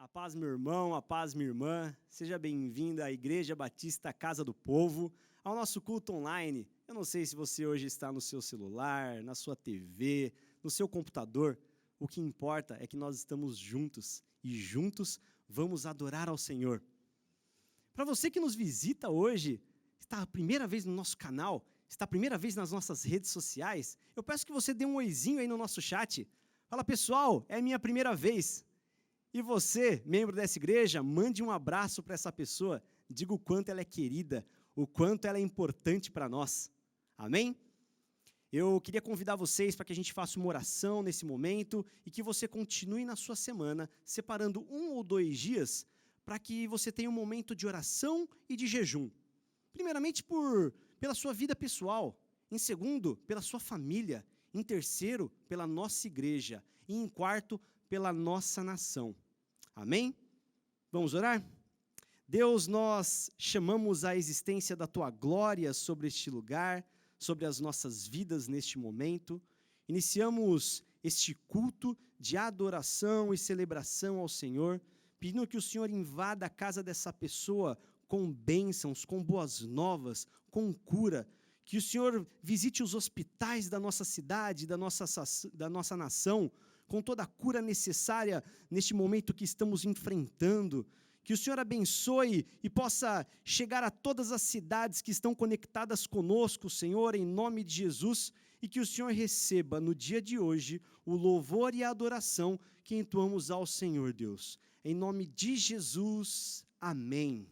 A paz, meu irmão, a paz, minha irmã. Seja bem-vinda à Igreja Batista Casa do Povo, ao nosso culto online. Eu não sei se você hoje está no seu celular, na sua TV, no seu computador. O que importa é que nós estamos juntos e juntos vamos adorar ao Senhor. Para você que nos visita hoje, está a primeira vez no nosso canal, está a primeira vez nas nossas redes sociais, eu peço que você dê um oizinho aí no nosso chat. Fala, pessoal, é a minha primeira vez. E você, membro dessa igreja, mande um abraço para essa pessoa, diga o quanto ela é querida, o quanto ela é importante para nós. Amém? Eu queria convidar vocês para que a gente faça uma oração nesse momento e que você continue na sua semana, separando 1 ou 2 dias, para que você tenha um momento de oração e de jejum. Primeiramente, pela sua vida pessoal. Em segundo, pela sua família. Em terceiro, pela nossa igreja. E em quarto, pela nossa nação. Amém? Vamos orar? Deus, nós chamamos a existência da Tua glória sobre este lugar, sobre as nossas vidas neste momento. Iniciamos este culto de adoração e celebração ao Senhor, pedindo que o Senhor invada a casa dessa pessoa com bênçãos, com boas novas, com cura, que o Senhor visite os hospitais da nossa cidade, da nossa nação, com toda a cura necessária neste momento que estamos enfrentando, que o Senhor abençoe e possa chegar a todas as cidades que estão conectadas conosco, Senhor, em nome de Jesus, e que o Senhor receba no dia de hoje o louvor e a adoração que entoamos ao Senhor Deus. Em nome de Jesus, amém.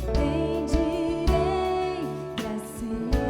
Bendirei pra sempre.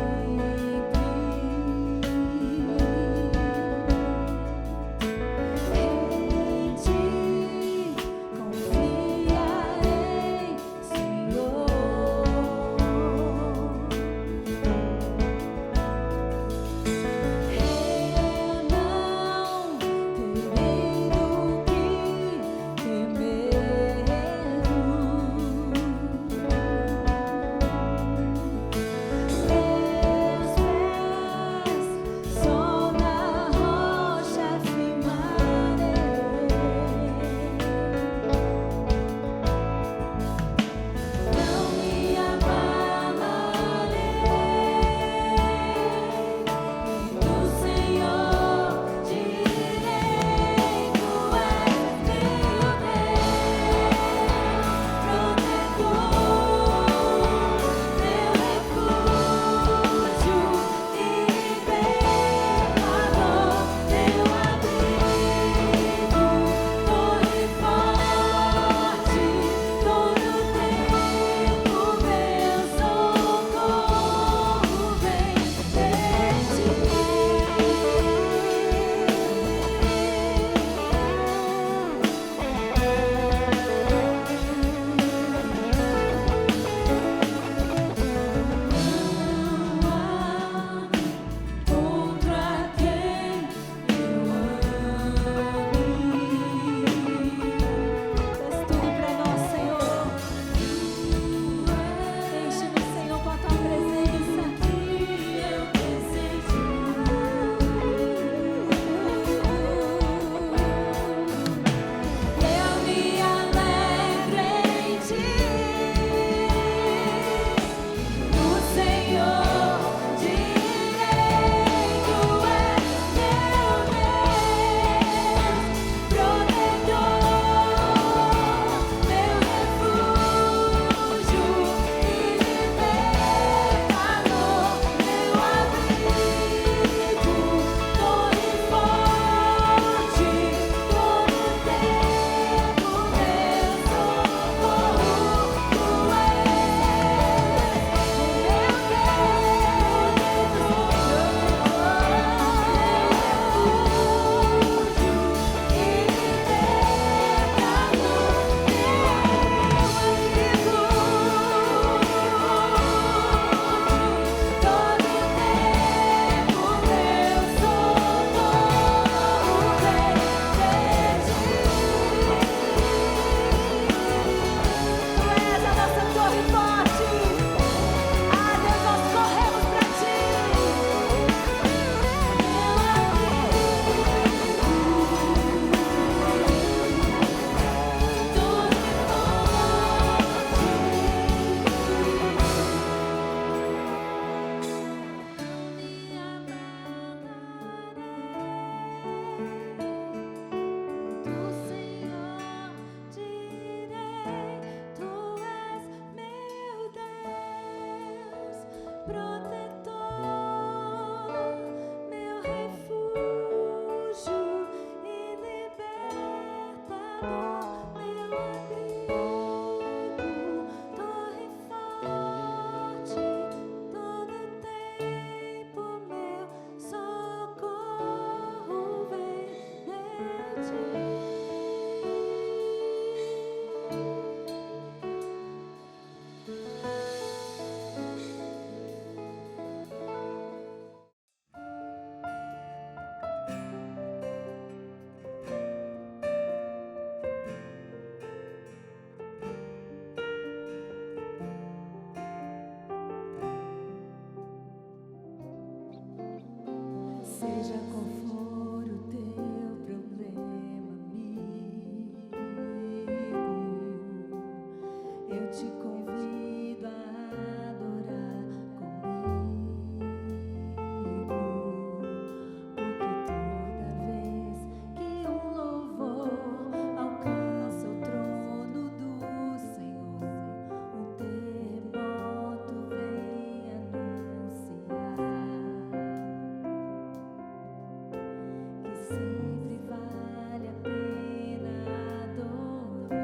Seja qual for o teu problema, amigo, eu te convido a adorar comigo, porque toda vez que um louvor alcança o trono do Senhor, um terremoto vem anunciar que sempre vale a pena adorar.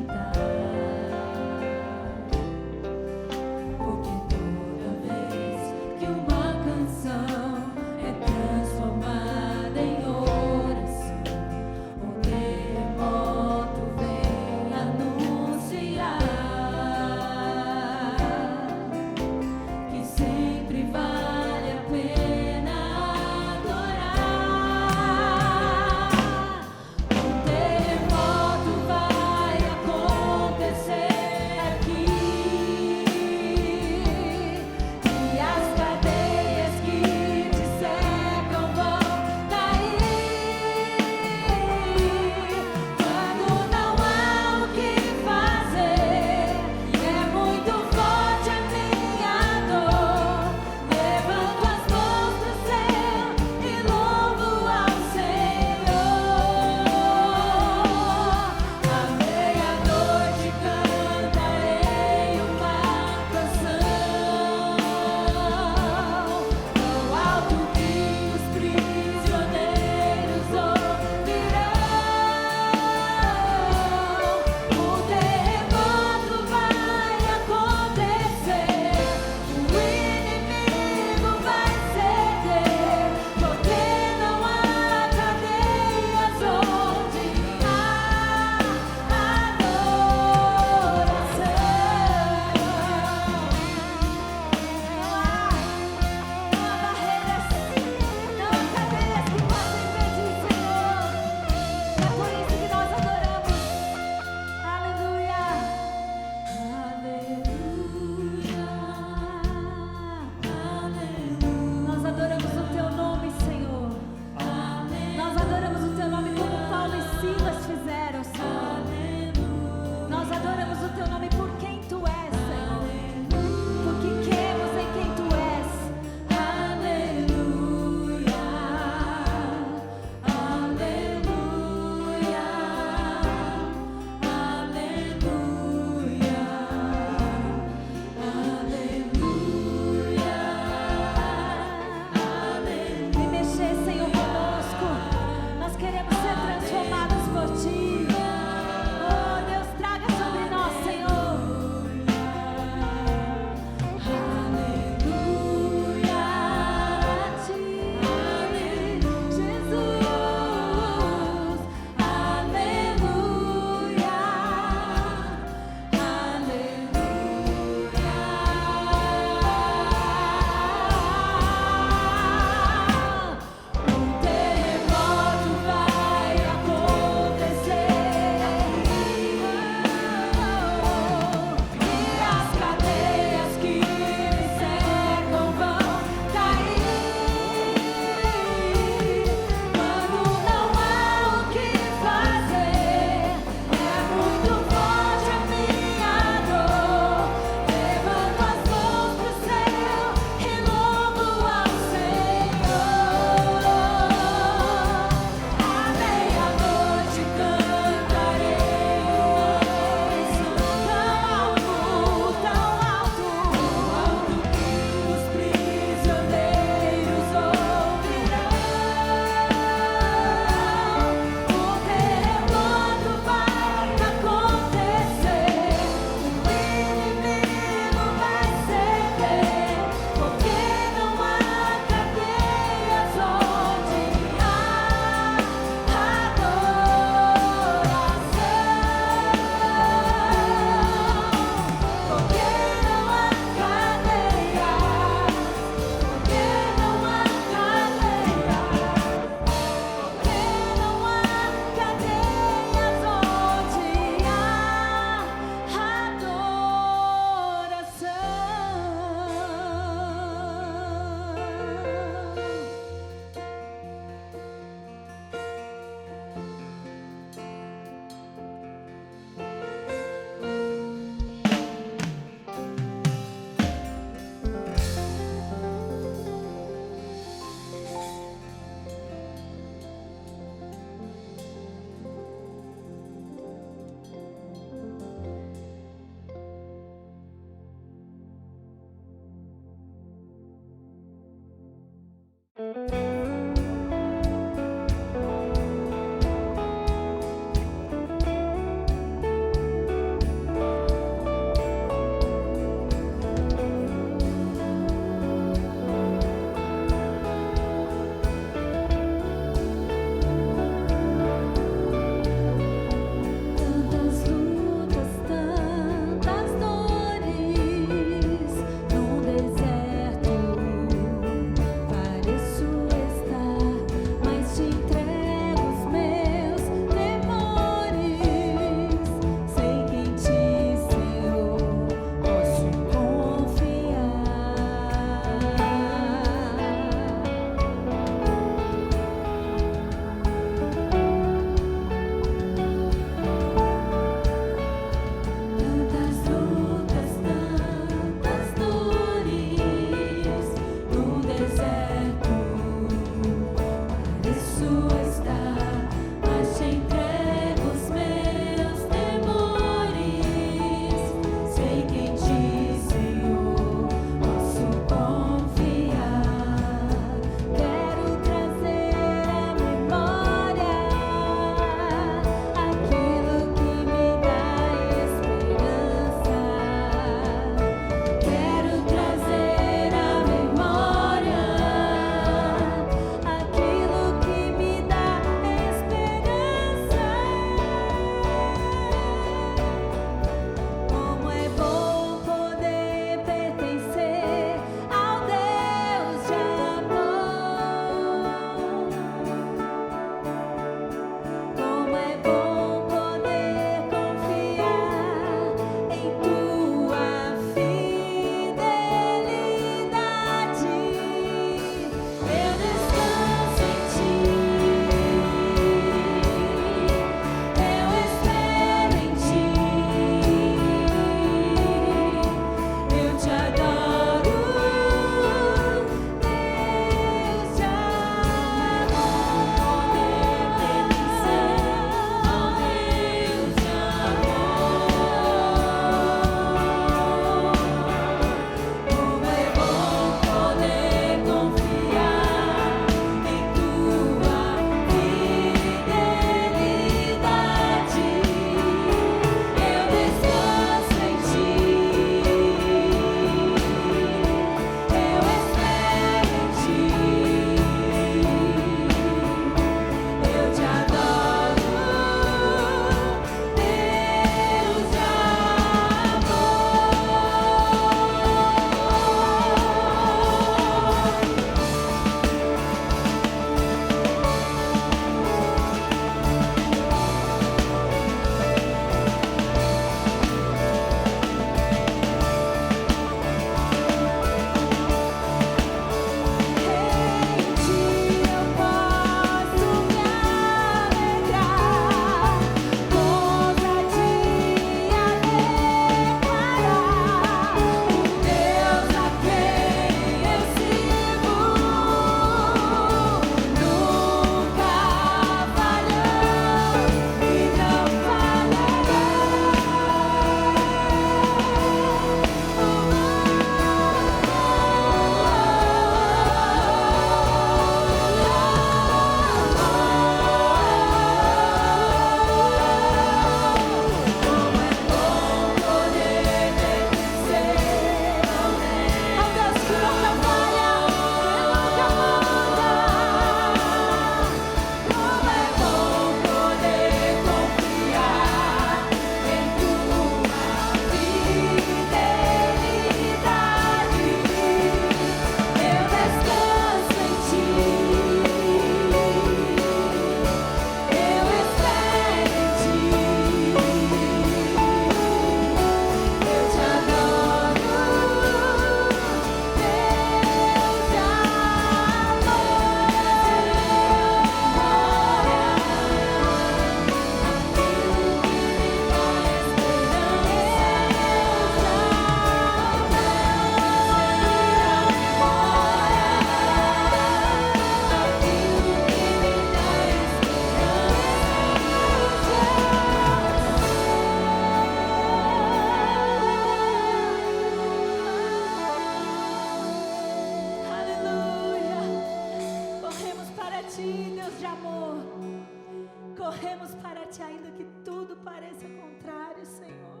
pareça contrário, Senhor,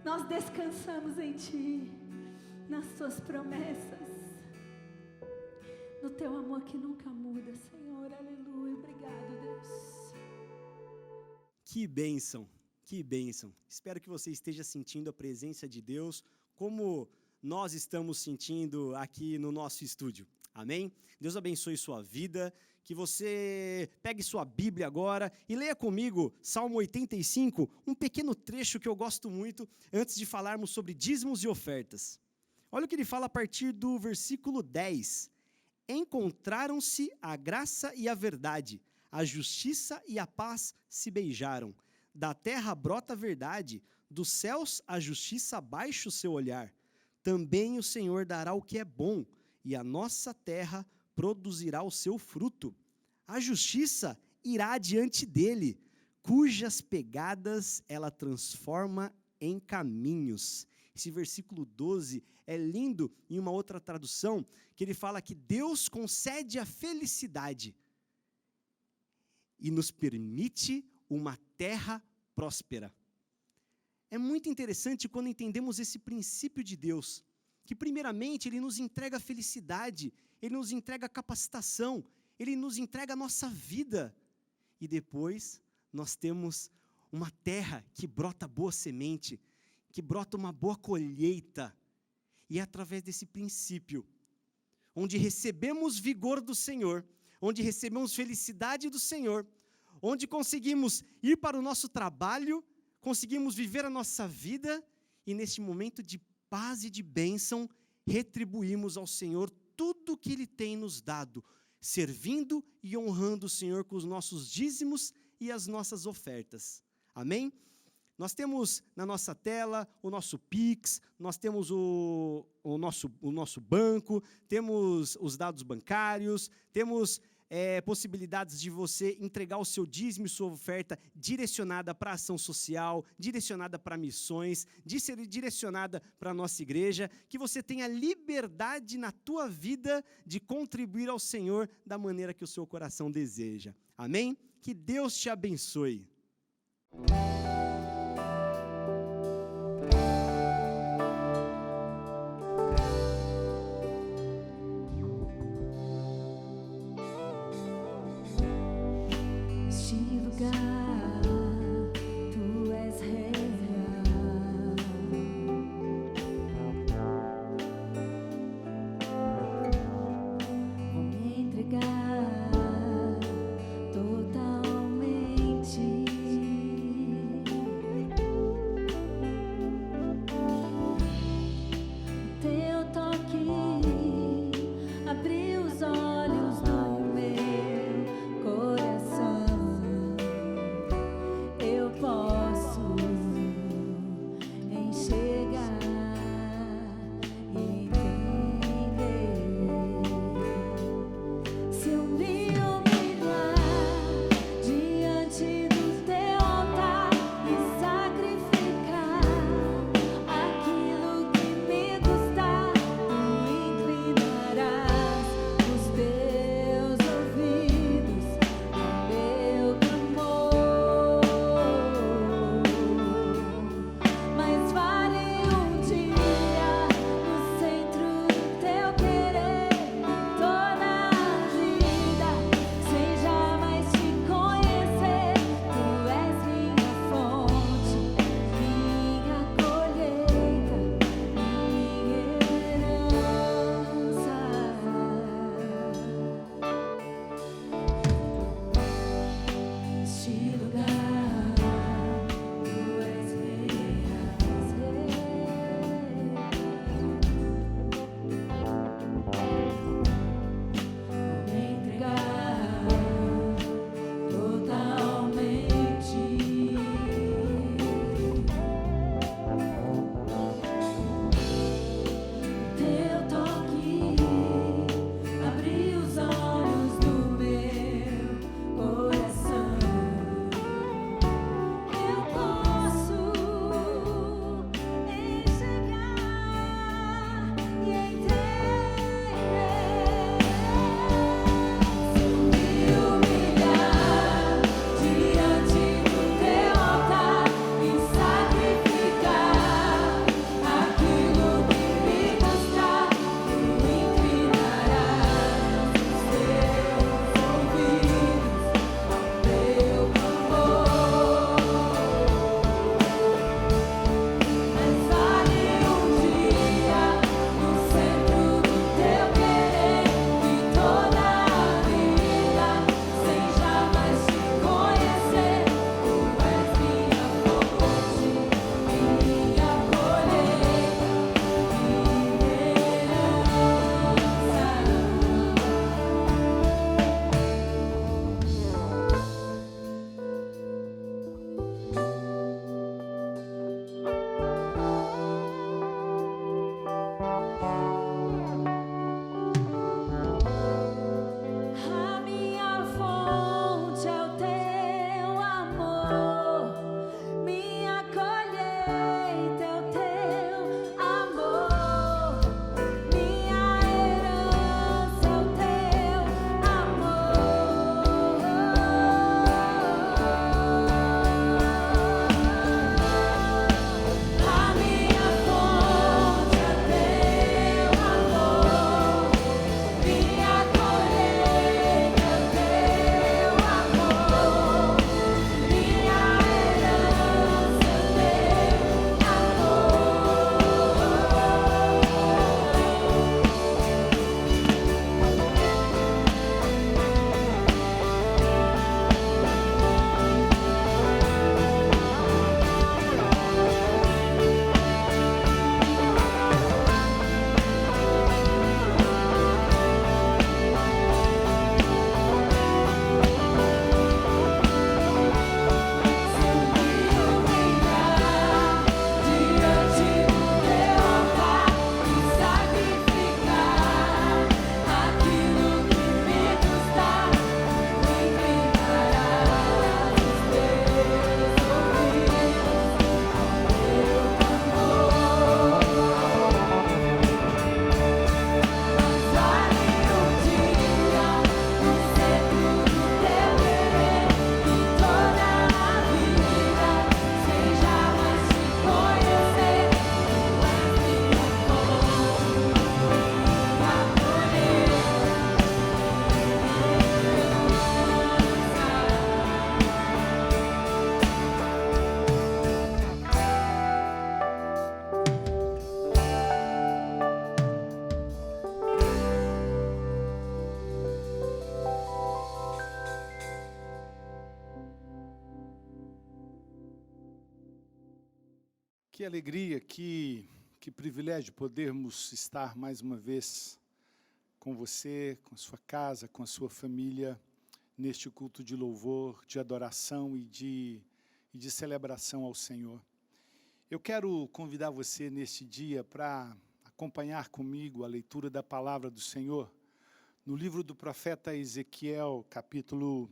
nós descansamos em Ti, nas Tuas promessas, no Teu amor que nunca muda, Senhor. Aleluia. Obrigado, Deus. Que bênção, que bênção. Espero que você esteja sentindo a presença de Deus como nós estamos sentindo aqui no nosso estúdio. Amém? Deus abençoe sua vida, que você pegue sua Bíblia agora e leia comigo Salmo 85, um pequeno trecho que eu gosto muito, antes de falarmos sobre dízimos e ofertas. Olha o que ele fala a partir do versículo 10. Encontraram-se a graça e a verdade, a justiça e a paz se beijaram. Da terra brota a verdade, dos céus a justiça baixa o seu olhar. Também o Senhor dará o que é bom, e a nossa terra produzirá o seu fruto. A justiça irá adiante dele, cujas pegadas ela transforma em caminhos. Esse versículo 12 é lindo em uma outra tradução, que ele fala que Deus concede a felicidade e nos permite uma terra próspera. É muito interessante quando entendemos esse princípio de Deus, que primeiramente Ele nos entrega a felicidade, Ele nos entrega a capacitação, Ele nos entrega a nossa vida, e depois nós temos uma terra que brota boa semente, que brota uma boa colheita, e é através desse princípio, onde recebemos vigor do Senhor, onde recebemos felicidade do Senhor, onde conseguimos ir para o nosso trabalho, conseguimos viver a nossa vida, e neste momento de paz e de bênção, retribuímos ao Senhor tudo o que Ele tem nos dado, servindo e honrando o Senhor com os nossos dízimos e as nossas ofertas. Amém? Nós temos na nossa tela o nosso Pix, nós temos o nosso banco, temos os dados bancários, temos possibilidades de você entregar o seu dízimo e sua oferta direcionada para a ação social, direcionada para missões, direcionada para a nossa igreja, que você tenha liberdade na tua vida de contribuir ao Senhor da maneira que o seu coração deseja. Amém? Que Deus te abençoe. Tu és real, vou me entregar totalmente. Que alegria, que privilégio podermos estar mais uma vez com você, com a sua casa, com a sua família, neste culto de louvor, de adoração e de celebração ao Senhor. Eu quero convidar você neste dia para acompanhar comigo a leitura da palavra do Senhor no livro do profeta Ezequiel, capítulo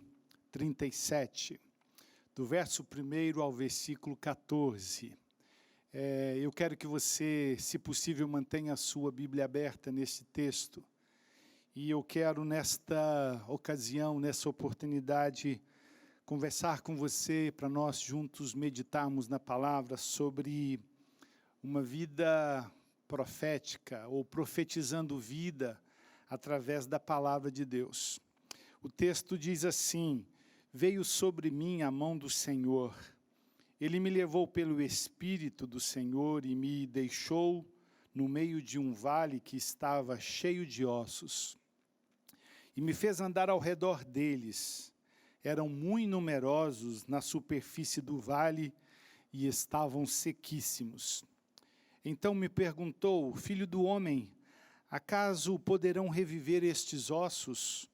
37, do verso 1 ao versículo 14. Eu quero que você, se possível, mantenha a sua Bíblia aberta nesse texto. E eu quero, nesta ocasião, nessa oportunidade, conversar com você para nós juntos meditarmos na palavra sobre uma vida profética, ou profetizando vida através da palavra de Deus. O texto diz assim: veio sobre mim a mão do Senhor. Ele me levou pelo Espírito do Senhor e me deixou no meio de um vale que estava cheio de ossos. E me fez andar ao redor deles. Eram muito numerosos na superfície do vale e estavam sequíssimos. Então me perguntou: filho do homem, acaso poderão reviver estes ossos?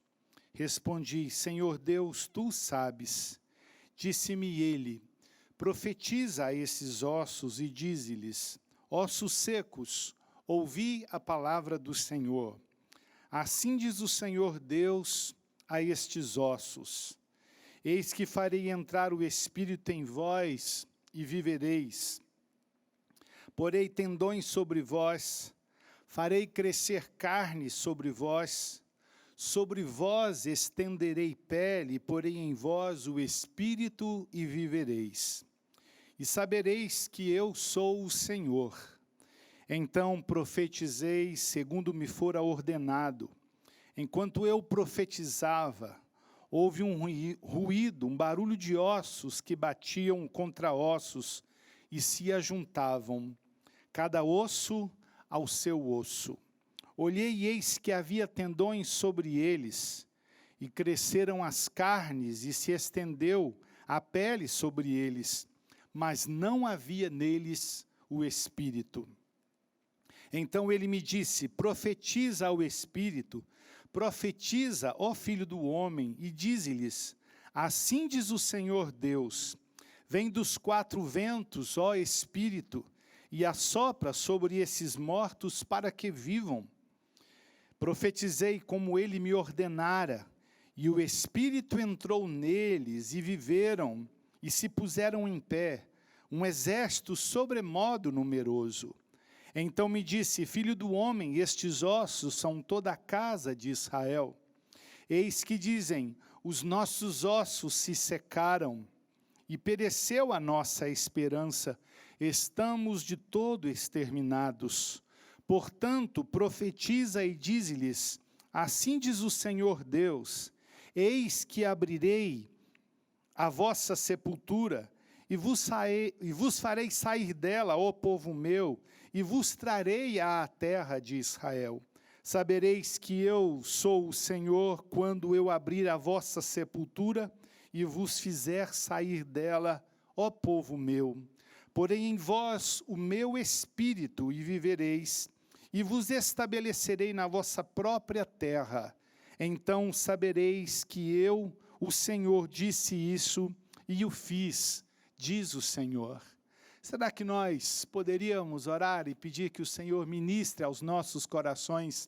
Respondi: Senhor Deus, tu sabes. Disse-me ele: profetiza a esses ossos e dize-lhes: ossos secos, ouvi a palavra do Senhor. Assim diz o Senhor Deus a estes ossos: eis que farei entrar o Espírito em vós e vivereis. Porei tendões sobre vós, farei crescer carne sobre vós estenderei pele, porei em vós o Espírito e vivereis. E sabereis que eu sou o Senhor. Então profetizei segundo me fora ordenado. Enquanto eu profetizava, houve um ruído, um barulho de ossos que batiam contra ossos e se ajuntavam, cada osso ao seu osso. Olhei e eis que havia tendões sobre eles, e cresceram as carnes, e se estendeu a pele sobre eles, mas não havia neles o Espírito. Então ele me disse: profetiza ao Espírito, profetiza, ó filho do homem, e dize-lhes: assim diz o Senhor Deus, vem dos quatro ventos, ó Espírito, e assopra sobre esses mortos para que vivam. Profetizei como ele me ordenara, e o Espírito entrou neles, e viveram, e se puseram em pé, um exército sobremodo numeroso. Então me disse: filho do homem, estes ossos são toda a casa de Israel. Eis que dizem: os nossos ossos se secaram, e pereceu a nossa esperança, estamos de todo exterminados. Portanto, profetiza e dize-lhes: assim diz o Senhor Deus, eis que abrirei a vossa sepultura, e vos farei sair dela, ó povo meu, e vos trarei à terra de Israel. Sabereis que eu sou o Senhor, quando eu abrir a vossa sepultura, e vos fizer sair dela, ó povo meu. Porém em vós o meu Espírito, e vivereis, e vos estabelecerei na vossa própria terra. Então sabereis que eu, o Senhor, disse isso e o fiz, diz o Senhor. Será que nós poderíamos orar e pedir que o Senhor ministre aos nossos corações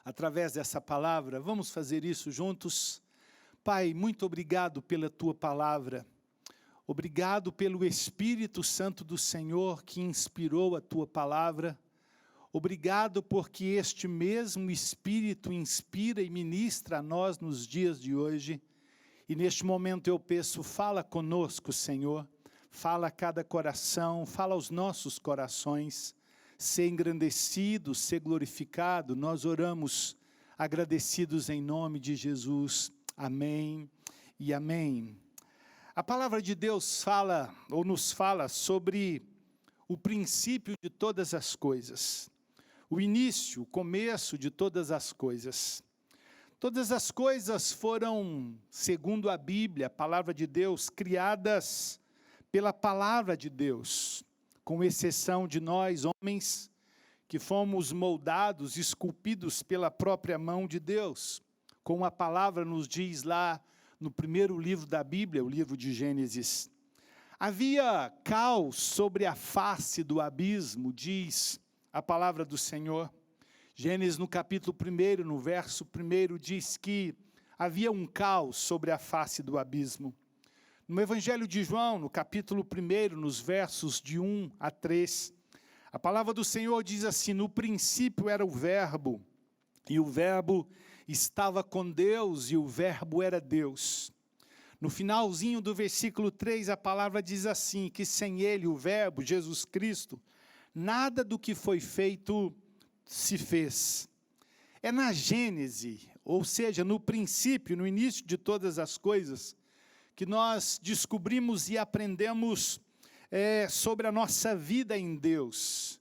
através dessa palavra? Vamos fazer isso juntos? Pai, muito obrigado pela tua palavra. Obrigado pelo Espírito Santo do Senhor que inspirou a tua palavra. Obrigado porque este mesmo Espírito inspira e ministra a nós nos dias de hoje. E neste momento eu peço: fala conosco, Senhor. Fala a cada coração, fala aos nossos corações. Ser engrandecido, ser glorificado. Nós oramos agradecidos em nome de Jesus. Amém e amém. A palavra de Deus fala, ou nos fala, sobre o princípio de todas as coisas. O início, o começo de todas as coisas. Todas as coisas foram, segundo a Bíblia, a palavra de Deus, criadas pela palavra de Deus. com exceção de nós, homens, que fomos moldados, esculpidos pela própria mão de Deus, como a palavra nos diz lá no primeiro livro da Bíblia, o livro de Gênesis. Havia caos sobre a face do abismo, diz a palavra do Senhor. Gênesis no capítulo 1, no verso 1, diz que havia um caos sobre a face do abismo. No Evangelho de João, no capítulo 1, nos versos de 1 a 3, a palavra do Senhor diz assim: no princípio era o Verbo, e o Verbo estava com Deus, e o Verbo era Deus. No finalzinho do versículo 3, a palavra diz assim, que sem ele, o Verbo, Jesus Cristo, nada do que foi feito se fez. É na Gênese, ou seja, no princípio, no início de todas as coisas, que nós descobrimos e aprendemos sobre a nossa vida em Deus.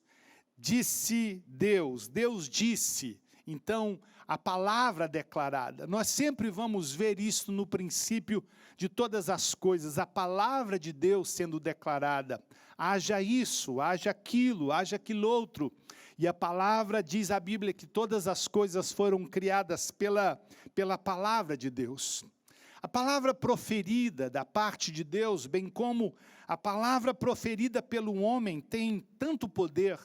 Disse Deus, Deus disse, então a palavra declarada. Nós sempre vamos ver isso no princípio de todas as coisas, a palavra de Deus sendo declarada. Haja isso, haja aquilo outro. E a palavra, diz a Bíblia, que todas as coisas foram criadas pela palavra de Deus. A palavra proferida da parte de Deus, bem como a palavra proferida pelo homem, tem tanto poder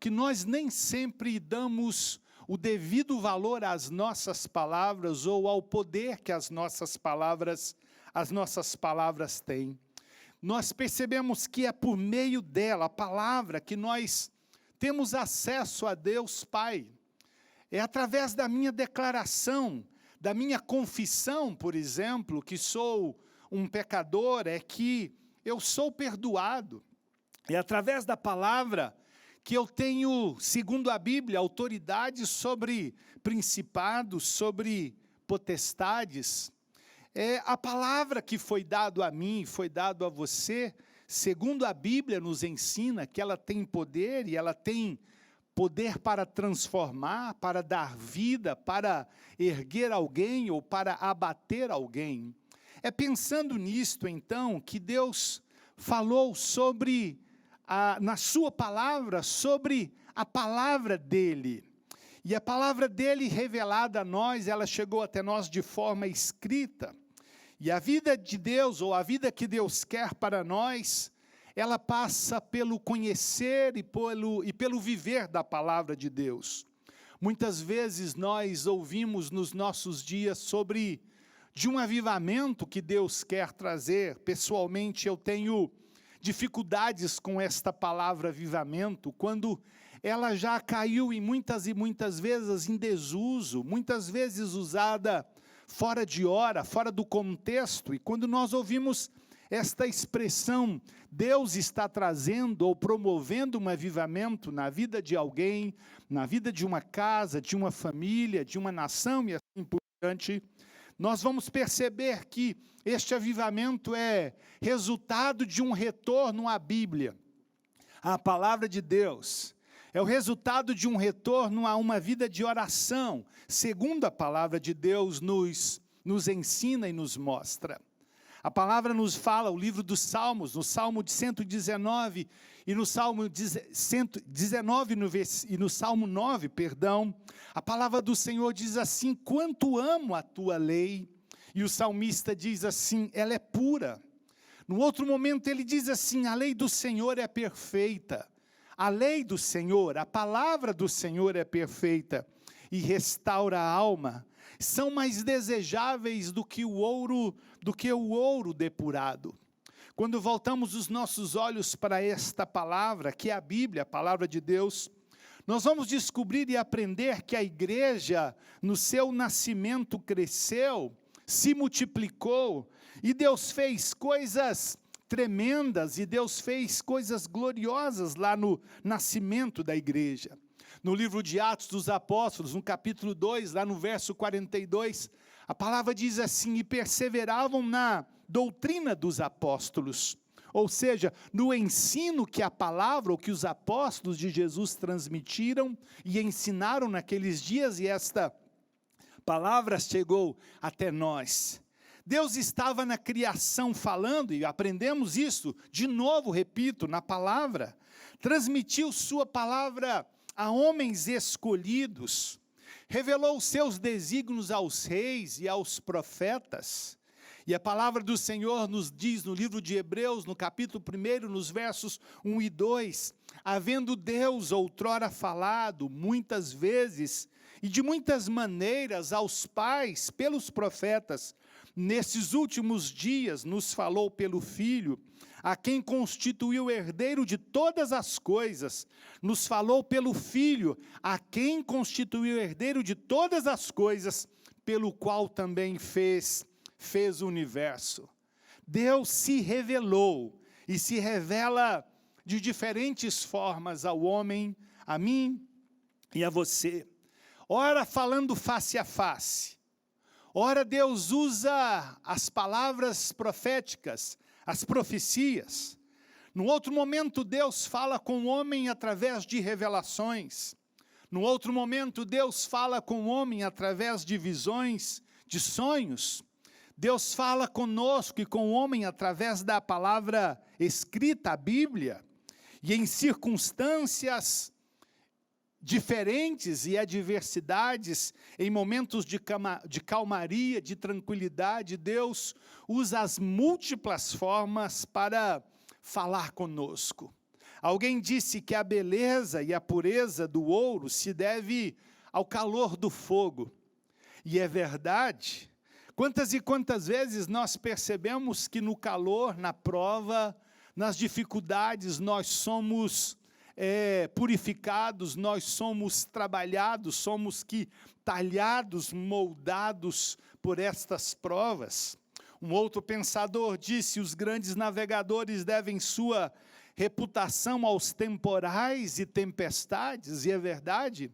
que nós nem sempre damos o devido valor às nossas palavras ou ao poder que as nossas palavras têm. Nós percebemos que é por meio dela, a palavra, que nós temos acesso a Deus Pai. É através da minha declaração, da minha confissão, por exemplo, que sou um pecador, é que eu sou perdoado. É através da palavra que eu tenho, segundo a Bíblia, autoridade sobre principados, sobre potestades. É a palavra que foi dado a mim, foi dado a você, segundo a Bíblia nos ensina que ela tem poder, e ela tem poder para transformar, para dar vida, para erguer alguém ou para abater alguém. É pensando nisto, então, que Deus falou sobre, na sua palavra, sobre a palavra dele. E a palavra dele revelada a nós, ela chegou até nós de forma escrita. E a vida de Deus, ou a vida que Deus quer para nós, ela passa pelo conhecer e pelo viver da palavra de Deus. Muitas vezes nós ouvimos nos nossos dias sobre de um avivamento que Deus quer trazer. Pessoalmente eu tenho dificuldades com esta palavra avivamento, quando ela já caiu e muitas vezes em desuso, muitas vezes usada fora de hora, fora do contexto. E quando nós ouvimos esta expressão, Deus está trazendo ou promovendo um avivamento na vida de alguém, na vida de uma casa, de uma família, de uma nação e assim por diante, nós vamos perceber que este avivamento é resultado de um retorno à Bíblia, à palavra de Deus. É o resultado de um retorno a uma vida de oração, segundo a palavra de Deus nos ensina e nos mostra. A palavra nos fala, o livro dos Salmos, no Salmo de 119 e no Salmo 119 e no Salmo 9, a palavra do Senhor diz assim: quanto amo a tua lei. E o salmista diz assim: ela é pura. No outro momento ele diz assim: a lei do Senhor é perfeita. A lei do Senhor, a palavra do Senhor é perfeita e restaura a alma. São mais desejáveis do que o ouro depurado. Quando voltamos os nossos olhos para esta palavra, que é a Bíblia, a palavra de Deus, nós vamos descobrir e aprender que a igreja, no seu nascimento, cresceu, se multiplicou, e Deus fez coisas tremendas, e Deus fez coisas gloriosas lá no nascimento da igreja. No livro de Atos dos Apóstolos, no capítulo 2, lá no verso 42, a palavra diz assim: e perseveravam na doutrina dos apóstolos, ou seja, no ensino que a palavra, ou que os apóstolos de Jesus transmitiram e ensinaram naqueles dias, e esta palavra chegou até nós. Deus estava na criação falando, e aprendemos isso, de novo, repito, na palavra. Transmitiu sua palavra a homens escolhidos. Revelou os seus desígnios aos reis e aos profetas. E a palavra do Senhor nos diz no livro de Hebreus, no capítulo 1, nos versos 1 e 2, havendo Deus outrora falado muitas vezes e de muitas maneiras aos pais pelos profetas, nesses últimos dias nos falou pelo Filho, a quem constituiu herdeiro de todas as coisas, nos falou pelo Filho, a quem constituiu herdeiro de todas as coisas, pelo qual também fez o universo. Deus se revelou e se revela de diferentes formas ao homem, a mim e a você. Ora falando face a face, ora Deus usa as palavras proféticas, as profecias. No outro momento Deus fala com o homem através de revelações. No outro momento Deus fala com o homem através de visões, de sonhos. Deus fala conosco e com o homem através da palavra escrita, a Bíblia, e em circunstâncias diferentes e adversidades, em momentos de calmaria, de tranquilidade, Deus usa as múltiplas formas para falar conosco. Alguém disse que a beleza e a pureza do ouro se deve ao calor do fogo, e é verdade. Quantas e quantas vezes nós percebemos que no calor, na prova, nas dificuldades, nós somos purificados, nós somos trabalhados, somos talhados, moldados por estas provas. Um outro pensador disse: os grandes navegadores devem sua reputação aos temporais e tempestades, e é verdade.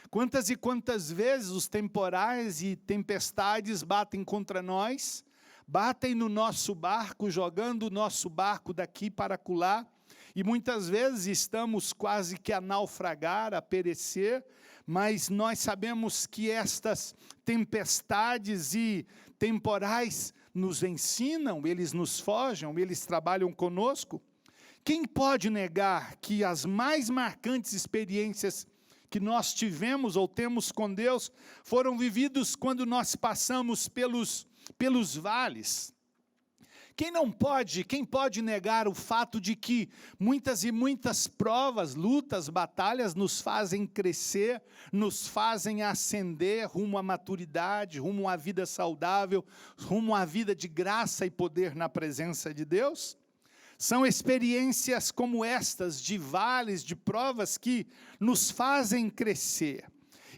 Quantas e quantas vezes os temporais e tempestades batem contra nós, batem no nosso barco, jogando o nosso barco daqui para acolá, e muitas vezes estamos quase que a naufragar, a perecer, mas nós sabemos que estas tempestades e temporais nos ensinam, eles nos forjam, eles trabalham conosco. Quem pode negar que as mais marcantes experiências que nós tivemos ou temos com Deus foram vividos quando nós passamos pelos vales? Quem pode negar o fato de que muitas e muitas provas, lutas, batalhas nos fazem crescer, nos fazem ascender rumo à maturidade, rumo à vida saudável, rumo à vida de graça e poder na presença de Deus? São experiências como estas, de vales, de provas, que nos fazem crescer.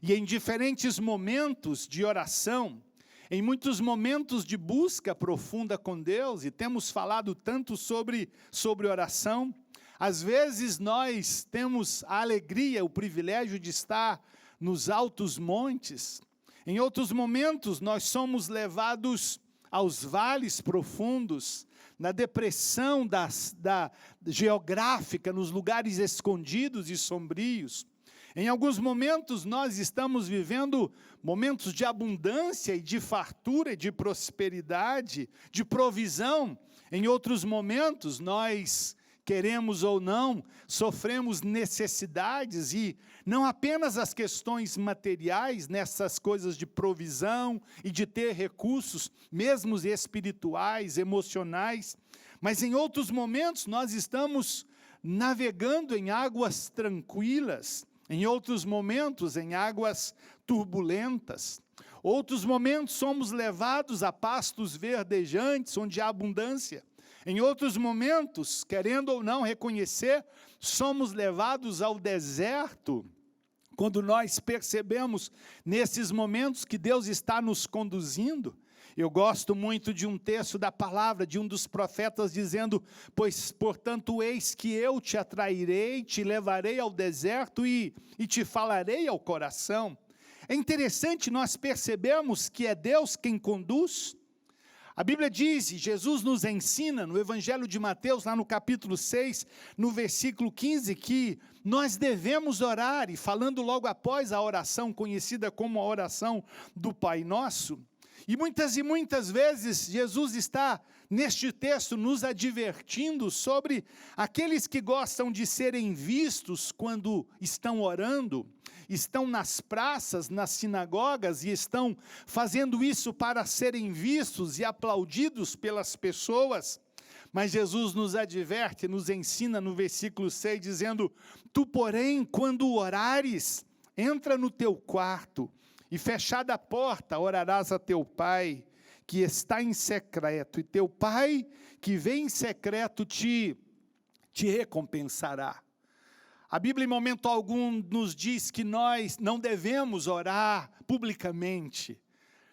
E em diferentes momentos de oração, em muitos momentos de busca profunda com Deus, e temos falado tanto sobre oração, às vezes nós temos a alegria, o privilégio de estar nos altos montes. Em outros momentos nós somos levados aos vales profundos, na depressão geográfica, nos lugares escondidos e sombrios. Em alguns momentos nós estamos vivendo momentos de abundância e de fartura, de prosperidade, de provisão. Em outros momentos nós, queremos ou não, sofremos necessidades, e não apenas as questões materiais, nessas coisas de provisão e de ter recursos, mesmo espirituais, emocionais, mas em outros momentos nós estamos navegando em águas tranquilas, em outros momentos em águas turbulentas. Outros momentos somos levados a pastos verdejantes, onde há abundância. Em outros momentos, querendo ou não reconhecer, somos levados ao deserto, quando nós percebemos nesses momentos que Deus está nos conduzindo. Eu gosto muito de um texto da palavra, de um dos profetas, dizendo: pois, portanto, eis que eu te atrairei, te levarei ao deserto e te falarei ao coração. É interessante nós percebermos que é Deus quem conduz. A Bíblia diz, e Jesus nos ensina, no Evangelho de Mateus, lá no capítulo 6, no versículo 15, que nós devemos orar, e falando logo após a oração conhecida como a oração do Pai Nosso. E muitas vezes Jesus está neste texto nos advertindo sobre aqueles que gostam de serem vistos quando estão orando, estão nas praças, nas sinagogas e estão fazendo isso para serem vistos e aplaudidos pelas pessoas. Mas Jesus nos adverte, nos ensina no versículo 6, dizendo: tu, porém, quando orares, entra no teu quarto, e fechada a porta, orarás a teu pai, que está em secreto, e teu pai, que vem em secreto, te recompensará. A Bíblia, em momento algum, nos diz que nós não devemos orar publicamente.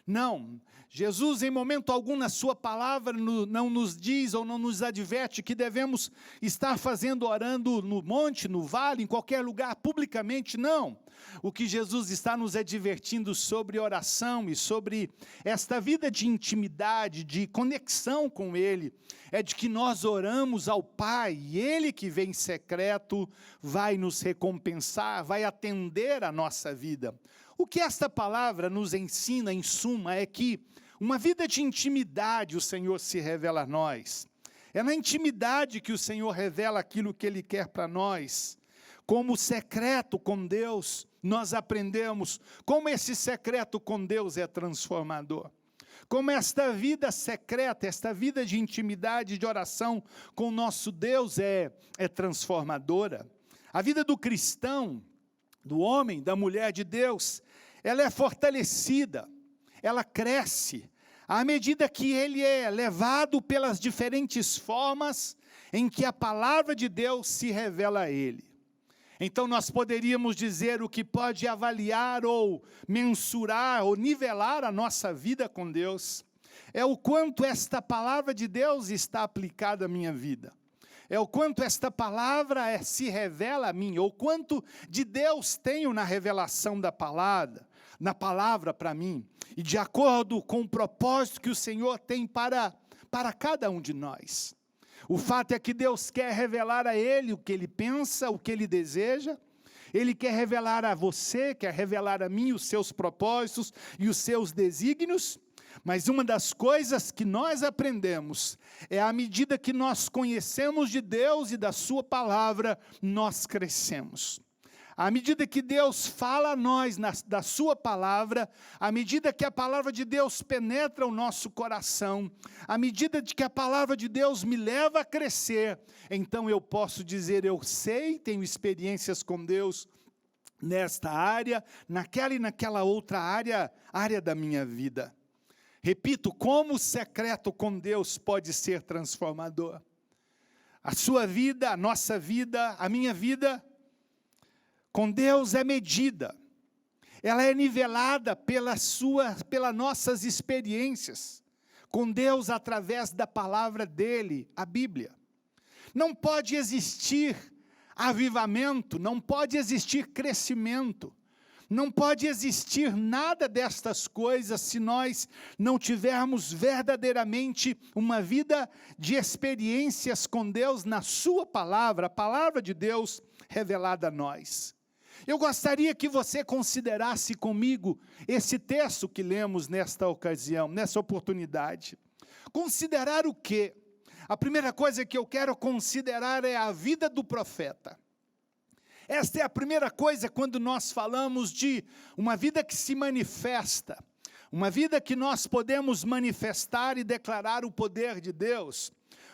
Não, Jesus, em momento algum, na sua palavra, não nos diz ou não nos adverte que devemos estar orando no monte, no vale, em qualquer lugar, publicamente, não. O que Jesus está nos advertindo sobre oração e sobre esta vida de intimidade, de conexão com Ele, é de que nós oramos ao Pai, e Ele que vem em secreto vai nos recompensar, vai atender a nossa vida. O que esta palavra nos ensina, em suma, é que uma vida de intimidade o Senhor se revela a nós. É na intimidade que o Senhor revela aquilo que Ele quer para nós. Como secreto com Deus, nós aprendemos como esse secreto com Deus é transformador. Como esta vida secreta, esta vida de intimidade, de oração com o nosso Deus é transformadora. A vida do cristão, do homem, da mulher de Deus, ela é fortalecida, ela cresce, à medida que ele é levado pelas diferentes formas em que a palavra de Deus se revela a ele. Então nós poderíamos dizer o que pode avaliar ou mensurar ou nivelar a nossa vida com Deus, é o quanto esta palavra de Deus está aplicada à minha vida. É o quanto esta palavra se revela a mim, ou quanto de Deus tenho na revelação da palavra, na palavra para mim, e de acordo com o propósito que o Senhor tem para cada um de nós. O fato é que Deus quer revelar a Ele o que Ele pensa, o que Ele deseja. Ele quer revelar a você, quer revelar a mim os seus propósitos e os seus desígnios. Mas uma das coisas que nós aprendemos é à medida que nós conhecemos de Deus e da sua palavra, nós crescemos. À medida que Deus fala a nós da sua palavra, à medida que a palavra de Deus penetra o nosso coração, à medida que a palavra de Deus me leva a crescer, então eu posso dizer, eu sei, tenho experiências com Deus nesta área, naquela e naquela outra área da minha vida. Repito, como o secreto com Deus pode ser transformador. A sua vida, a nossa vida, a minha vida, com Deus é medida. Ela é nivelada pelas nossas experiências. Com Deus através da palavra dEle, a Bíblia. Não pode existir avivamento, não pode existir crescimento. Não pode existir nada destas coisas se nós não tivermos verdadeiramente uma vida de experiências com Deus na sua palavra, a palavra de Deus revelada a nós. Eu gostaria que você considerasse comigo esse texto que lemos nesta ocasião, nessa oportunidade. Considerar o quê? A primeira coisa que eu quero considerar é a vida do profeta. Esta é a primeira coisa quando nós falamos de uma vida que se manifesta, uma vida que nós podemos manifestar e declarar o poder de Deus,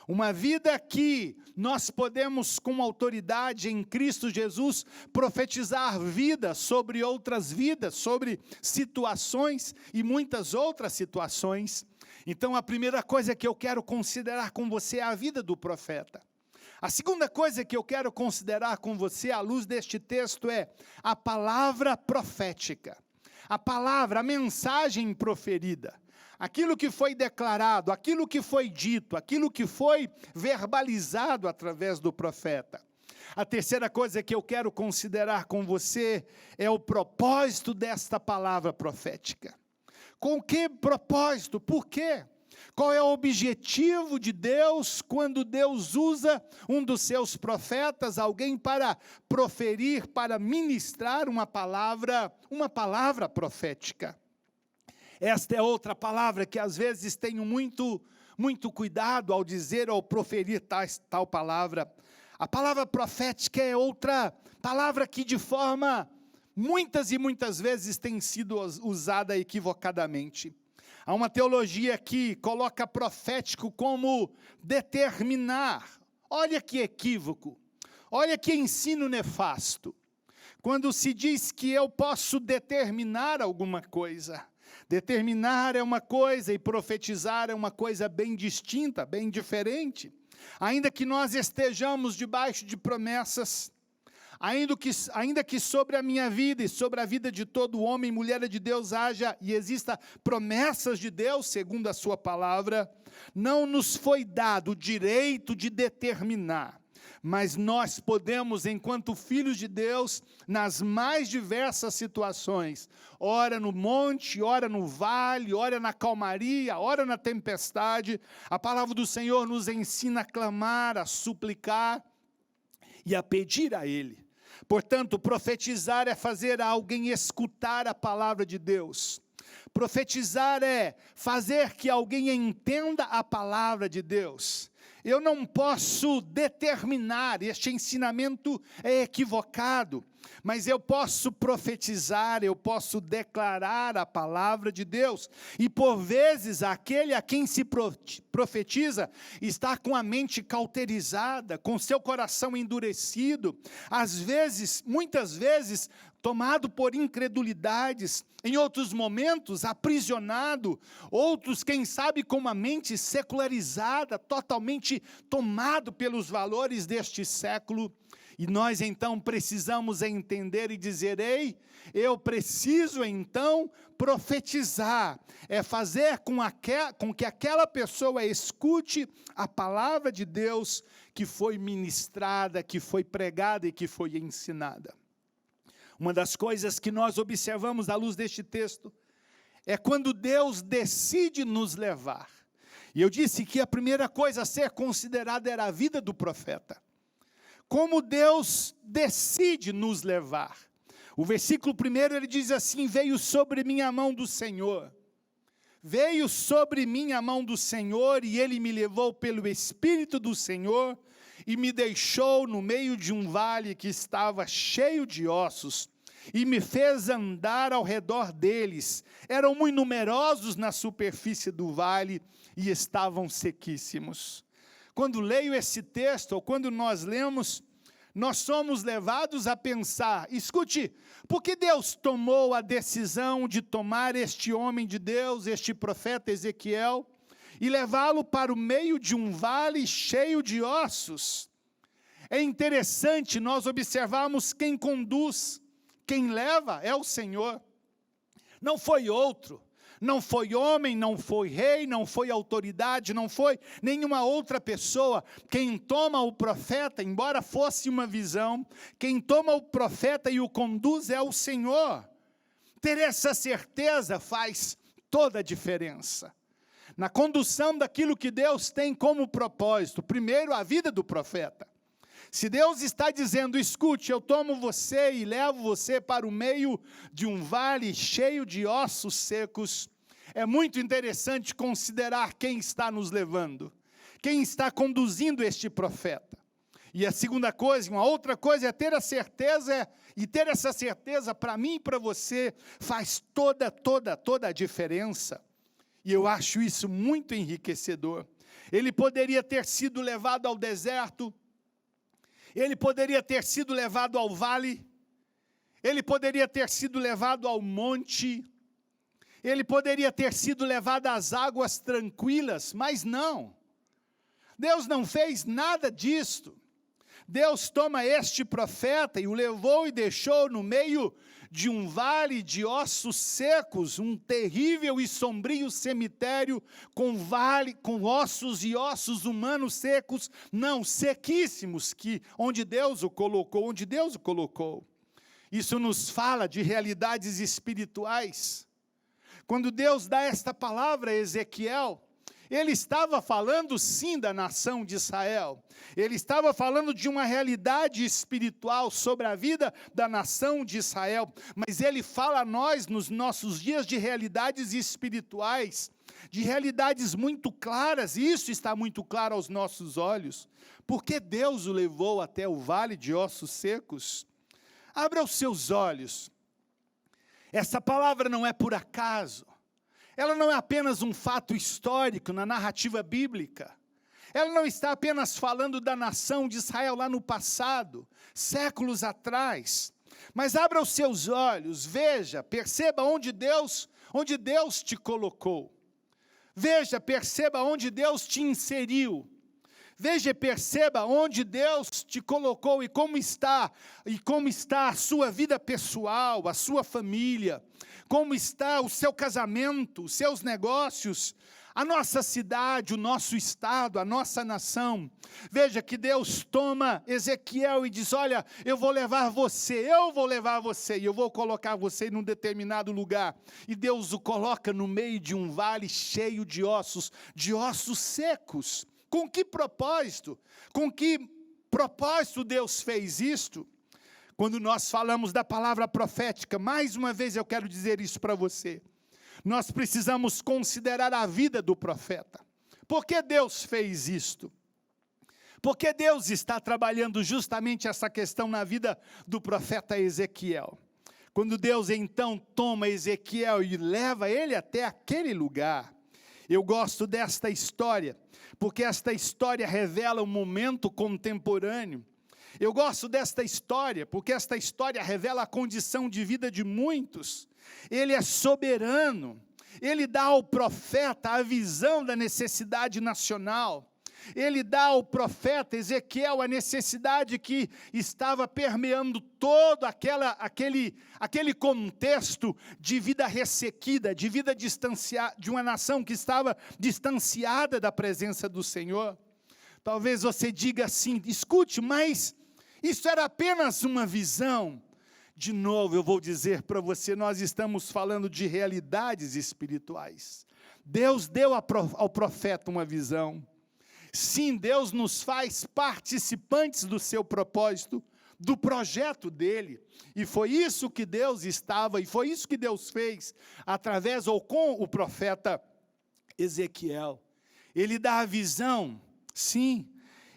uma vida que nós podemos, com autoridade em Cristo Jesus, profetizar vida sobre outras vidas, sobre situações e muitas outras situações. Então, a primeira coisa que eu quero considerar com você é a vida do profeta. A segunda coisa que eu quero considerar com você, à luz deste texto, é a palavra profética. A palavra, a mensagem proferida. Aquilo que foi declarado, aquilo que foi dito, aquilo que foi verbalizado através do profeta. A terceira coisa que eu quero considerar com você é o propósito desta palavra profética. Com que propósito? Por quê? Qual é o objetivo de Deus quando Deus usa um dos seus profetas, alguém para proferir, para ministrar uma palavra profética? Esta é outra palavra que às vezes tenho muito cuidado ao dizer ou proferir tal palavra. A palavra profética é outra palavra que de forma muitas e muitas vezes tem sido usada equivocadamente. Há uma teologia que coloca profético como determinar. Olha que equívoco, olha que ensino nefasto. Quando se diz que eu posso determinar alguma coisa. Determinar é uma coisa e profetizar é uma coisa bem distinta, bem diferente. Ainda que nós estejamos debaixo de promessas, ainda que sobre a minha vida e sobre a vida de todo homem e mulher de Deus haja e exista promessas de Deus, segundo a sua palavra, não nos foi dado o direito de determinar. Mas nós podemos, enquanto filhos de Deus, nas mais diversas situações, ora no monte, ora no vale, ora na calmaria, ora na tempestade, a palavra do Senhor nos ensina a clamar, a suplicar e a pedir a Ele. Portanto, profetizar é fazer alguém escutar a palavra de Deus. Profetizar é fazer que alguém entenda a palavra de Deus. Eu não posso determinar, este ensinamento é equivocado, mas eu posso profetizar, eu posso declarar a palavra de Deus. E por vezes aquele a quem se profetiza está com a mente cauterizada, com seu coração endurecido, às vezes, muitas vezes, tomado por incredulidades, em outros momentos aprisionado, outros, quem sabe, com uma mente secularizada, totalmente tomado pelos valores deste século. E nós então precisamos entender e dizer: ei, eu preciso então profetizar, é fazer com que aquela pessoa escute a palavra de Deus que foi ministrada, que foi pregada e que foi ensinada. Uma das coisas que nós observamos à luz deste texto é quando Deus decide nos levar. E eu disse que a primeira coisa a ser considerada era a vida do profeta. Como Deus decide nos levar. O versículo 1 ele diz assim: veio sobre mim a mão do Senhor. Veio sobre mim a mão do Senhor e Ele me levou pelo Espírito do Senhor e me deixou no meio de um vale que estava cheio de ossos, e me fez andar ao redor deles. Eram muito numerosos na superfície do vale, e estavam sequíssimos. Quando leio esse texto, ou quando nós lemos, nós somos levados a pensar: escute, por que Deus tomou a decisão de tomar este homem de Deus, este profeta Ezequiel, e levá-lo para o meio de um vale cheio de ossos? É interessante nós observarmos quem conduz, quem leva é o Senhor, não foi outro, não foi homem, não foi rei, não foi autoridade, não foi nenhuma outra pessoa. Quem toma o profeta, embora fosse uma visão, quem toma o profeta e o conduz é o Senhor. Ter essa certeza faz toda a diferença. Na condução daquilo que Deus tem como propósito, primeiro a vida do profeta. Se Deus está dizendo: escute, eu tomo você e levo você para o meio de um vale cheio de ossos secos, é muito interessante considerar quem está nos levando, quem está conduzindo este profeta. E a segunda coisa, uma outra coisa é ter a certeza, e ter essa certeza para mim e para você faz toda a diferença. E eu acho isso muito enriquecedor. Ele poderia ter sido levado ao deserto, ele poderia ter sido levado ao vale, ele poderia ter sido levado ao monte, ele poderia ter sido levado às águas tranquilas, mas não. Deus não fez nada disto. Deus toma este profeta e o levou e deixou no meio de um vale de ossos secos, um terrível e sombrio cemitério com ossos e ossos humanos secos, não, sequíssimos, onde Deus o colocou. Isso nos fala de realidades espirituais. Quando Deus dá esta palavra a Ezequiel, Ele estava falando sim da nação de Israel. Ele estava falando de uma realidade espiritual sobre a vida da nação de Israel. Mas ele fala a nós, nos nossos dias, de realidades espirituais, de realidades muito claras, e isso está muito claro aos nossos olhos. Porque Deus o levou até o vale de ossos secos. Abra os seus olhos. Essa palavra não é por acaso. Ela não é apenas um fato histórico na narrativa bíblica. Ela não está apenas falando da nação de Israel lá no passado, séculos atrás. Mas abra os seus olhos, veja, perceba onde Deus te colocou. Veja, perceba onde Deus te inseriu. Veja e perceba onde Deus te colocou e como está a sua vida pessoal, a sua família, como está o seu casamento, os seus negócios, a nossa cidade, o nosso estado, a nossa nação. Veja que Deus toma Ezequiel e diz, olha, eu vou levar você, e eu vou colocar você em um determinado lugar. E Deus o coloca no meio de um vale cheio de ossos secos. Com que propósito? Com que propósito Deus fez isto? Quando nós falamos da palavra profética, mais uma vez eu quero dizer isso para você. Nós precisamos considerar a vida do profeta. Por que Deus fez isto? Porque Deus está trabalhando justamente essa questão na vida do profeta Ezequiel. Quando Deus então toma Ezequiel e leva ele até aquele lugar. Eu gosto desta história, porque esta história revela um momento contemporâneo. Eu gosto desta história, porque esta história revela a condição de vida de muitos. Ele é soberano, ele dá ao profeta a visão da necessidade nacional. Ele dá ao profeta Ezequiel a necessidade que estava permeando todo aquele contexto de vida ressequida, de vida distanciada, de uma nação que estava distanciada da presença do Senhor. Talvez você diga assim, escute, mas isso era apenas uma visão. De novo, eu vou dizer para você, nós estamos falando de realidades espirituais. Deus deu ao profeta uma visão. Sim, Deus nos faz participantes do seu propósito, do projeto dele. E foi isso que Deus fez através ou com o profeta Ezequiel. Ele dá a visão, sim,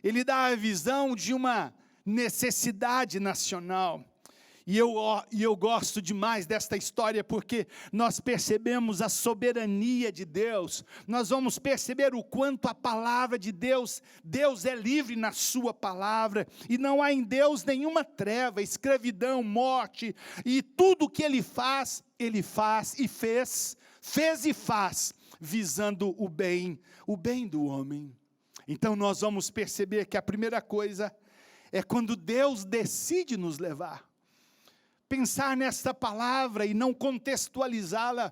ele dá a visão de uma necessidade nacional. E eu gosto demais desta história porque nós percebemos a soberania de Deus. Nós vamos perceber o quanto a palavra de Deus é livre na sua palavra. E não há em Deus nenhuma treva, escravidão, morte. E tudo que Ele faz e fez e faz, visando o bem do homem. Então nós vamos perceber que a primeira coisa é quando Deus decide nos levar. Pensar nesta palavra e não contextualizá-la,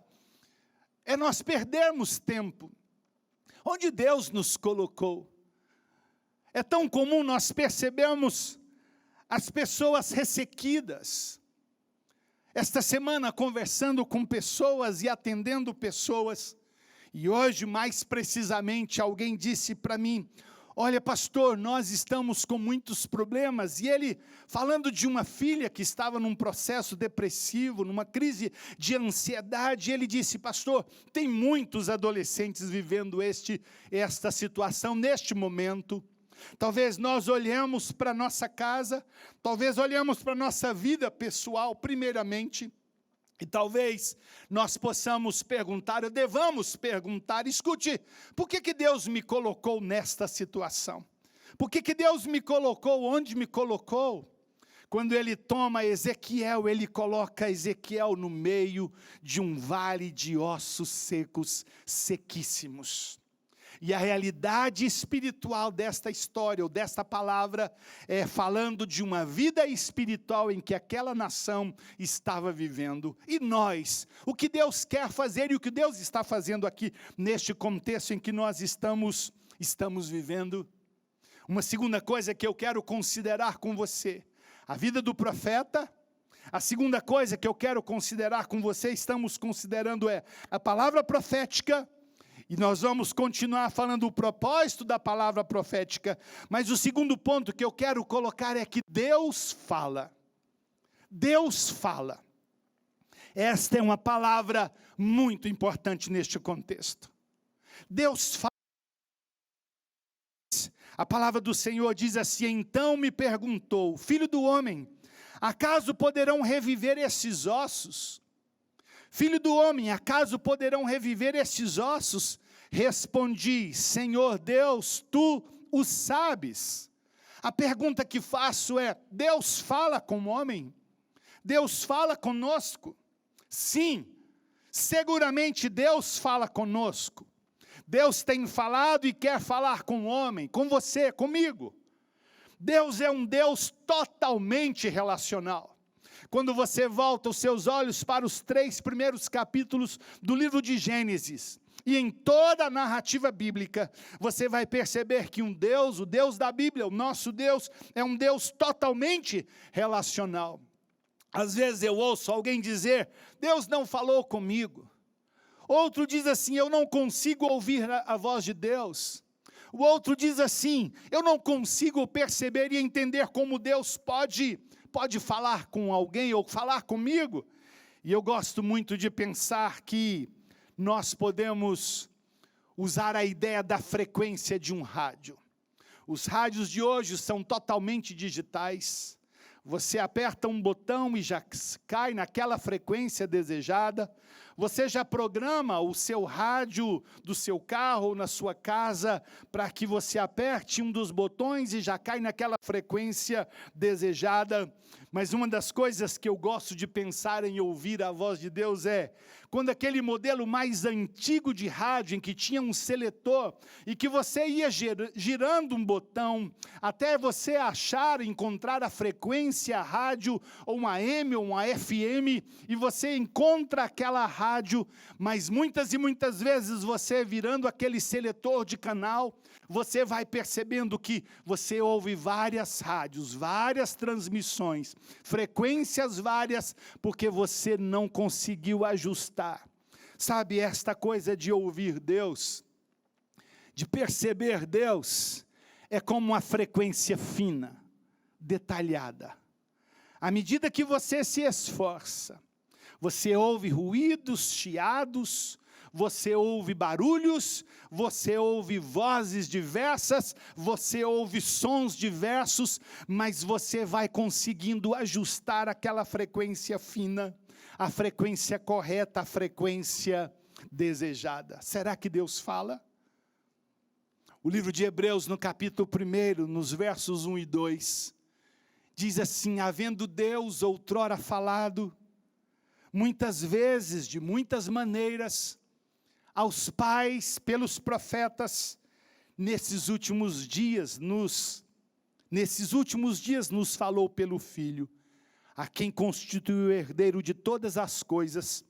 é nós perdermos tempo. Onde Deus nos colocou. É tão comum nós percebermos as pessoas ressequidas. Esta semana, conversando com pessoas e atendendo pessoas, e hoje, mais precisamente, alguém disse para mim, olha, pastor, nós estamos com muitos problemas. E ele, falando de uma filha que estava num processo depressivo, numa crise de ansiedade, ele disse, pastor, tem muitos adolescentes vivendo esta situação neste momento. Talvez nós olhemos para a nossa casa, talvez olhemos para a nossa vida pessoal, primeiramente, e talvez nós possamos perguntar, ou devamos perguntar, escute, por que Deus me colocou nesta situação? Por que Deus me colocou onde me colocou? Quando Ele toma Ezequiel, Ele coloca Ezequiel no meio de um vale de ossos secos, sequíssimos. E a realidade espiritual desta história, ou desta palavra, é falando de uma vida espiritual em que aquela nação estava vivendo. E nós, o que Deus quer fazer e o que Deus está fazendo aqui, neste contexto em que nós estamos vivendo. Uma segunda coisa que eu quero considerar com você, a vida do profeta. A segunda coisa que eu quero considerar com você, estamos considerando a palavra profética, E nós vamos continuar falando o propósito da palavra profética, mas o segundo ponto que eu quero colocar é que Deus fala. Deus fala. Esta é uma palavra muito importante neste contexto. Deus fala. A palavra do Senhor diz assim: então me perguntou, filho do homem, acaso poderão reviver esses ossos? Filho do homem, acaso poderão reviver estes ossos? Respondi, Senhor Deus, tu o sabes. A pergunta que faço é: Deus fala com o homem? Deus fala conosco? Sim, seguramente Deus fala conosco. Deus tem falado e quer falar com o homem, com você, comigo. Deus é um Deus totalmente relacional. Quando você volta os seus olhos para os 3 primeiros capítulos do livro de Gênesis, e em toda a narrativa bíblica, você vai perceber que o Deus da Bíblia, o nosso Deus, é um Deus totalmente relacional. Às vezes eu ouço alguém dizer, Deus não falou comigo. Outro diz assim, eu não consigo ouvir a voz de Deus. O outro diz assim, eu não consigo perceber e entender como Deus pode falar com alguém ou falar comigo. E eu gosto muito de pensar que nós podemos usar a ideia da frequência de um rádio. Os rádios de hoje são totalmente digitais. Você aperta um botão e já cai naquela frequência desejada. Você já programa o seu rádio do seu carro ou na sua casa para que você aperte um dos botões e já cai naquela frequência desejada. Mas uma das coisas que eu gosto de pensar em ouvir a voz de Deus é quando aquele modelo mais antigo de rádio, em que tinha um seletor, e que você ia girando um botão, até você achar, encontrar a frequência rádio, ou uma AM ou uma FM, e você encontra aquela rádio, mas muitas e muitas vezes você virando aquele seletor de canal, você vai percebendo que você ouve várias rádios, várias transmissões, frequências várias, porque você não conseguiu ajustar. Sabe, esta coisa de ouvir Deus, de perceber Deus, é como uma frequência fina, detalhada. À medida que você se esforça, você ouve ruídos, chiados, você ouve barulhos, você ouve vozes diversas, você ouve sons diversos, mas você vai conseguindo ajustar aquela frequência fina, a frequência correta, a frequência desejada. Será que Deus fala? O livro de Hebreus, no capítulo 1, nos versos 1 e 2, diz assim: havendo Deus outrora falado, muitas vezes, de muitas maneiras, aos pais, pelos profetas, nesses últimos dias nos falou pelo Filho, a quem constituiu o herdeiro de todas as coisas,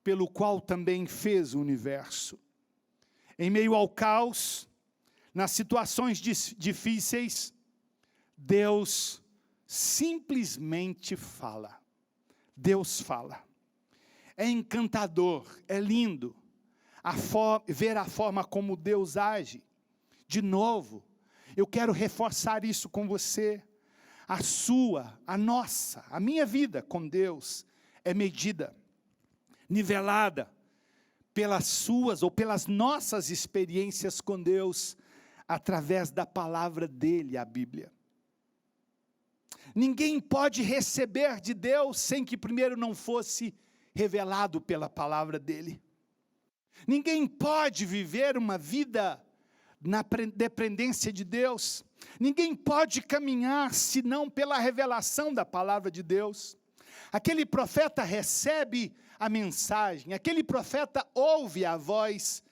pelo qual também fez o universo. Em meio ao caos, nas situações difíceis, Deus simplesmente fala. Deus fala. É encantador, é lindo ver a forma como Deus age. De novo, eu quero reforçar isso com você. A minha vida com Deus é medida, nivelada pelas suas ou pelas nossas experiências com Deus, através da palavra dele, a Bíblia. Ninguém pode receber de Deus sem que primeiro não fosse revelado pela palavra dele. Ninguém pode viver uma vida na dependência de Deus. Ninguém pode caminhar senão pela revelação da palavra de Deus. Aquele profeta recebe a mensagem, aquele profeta ouve a voz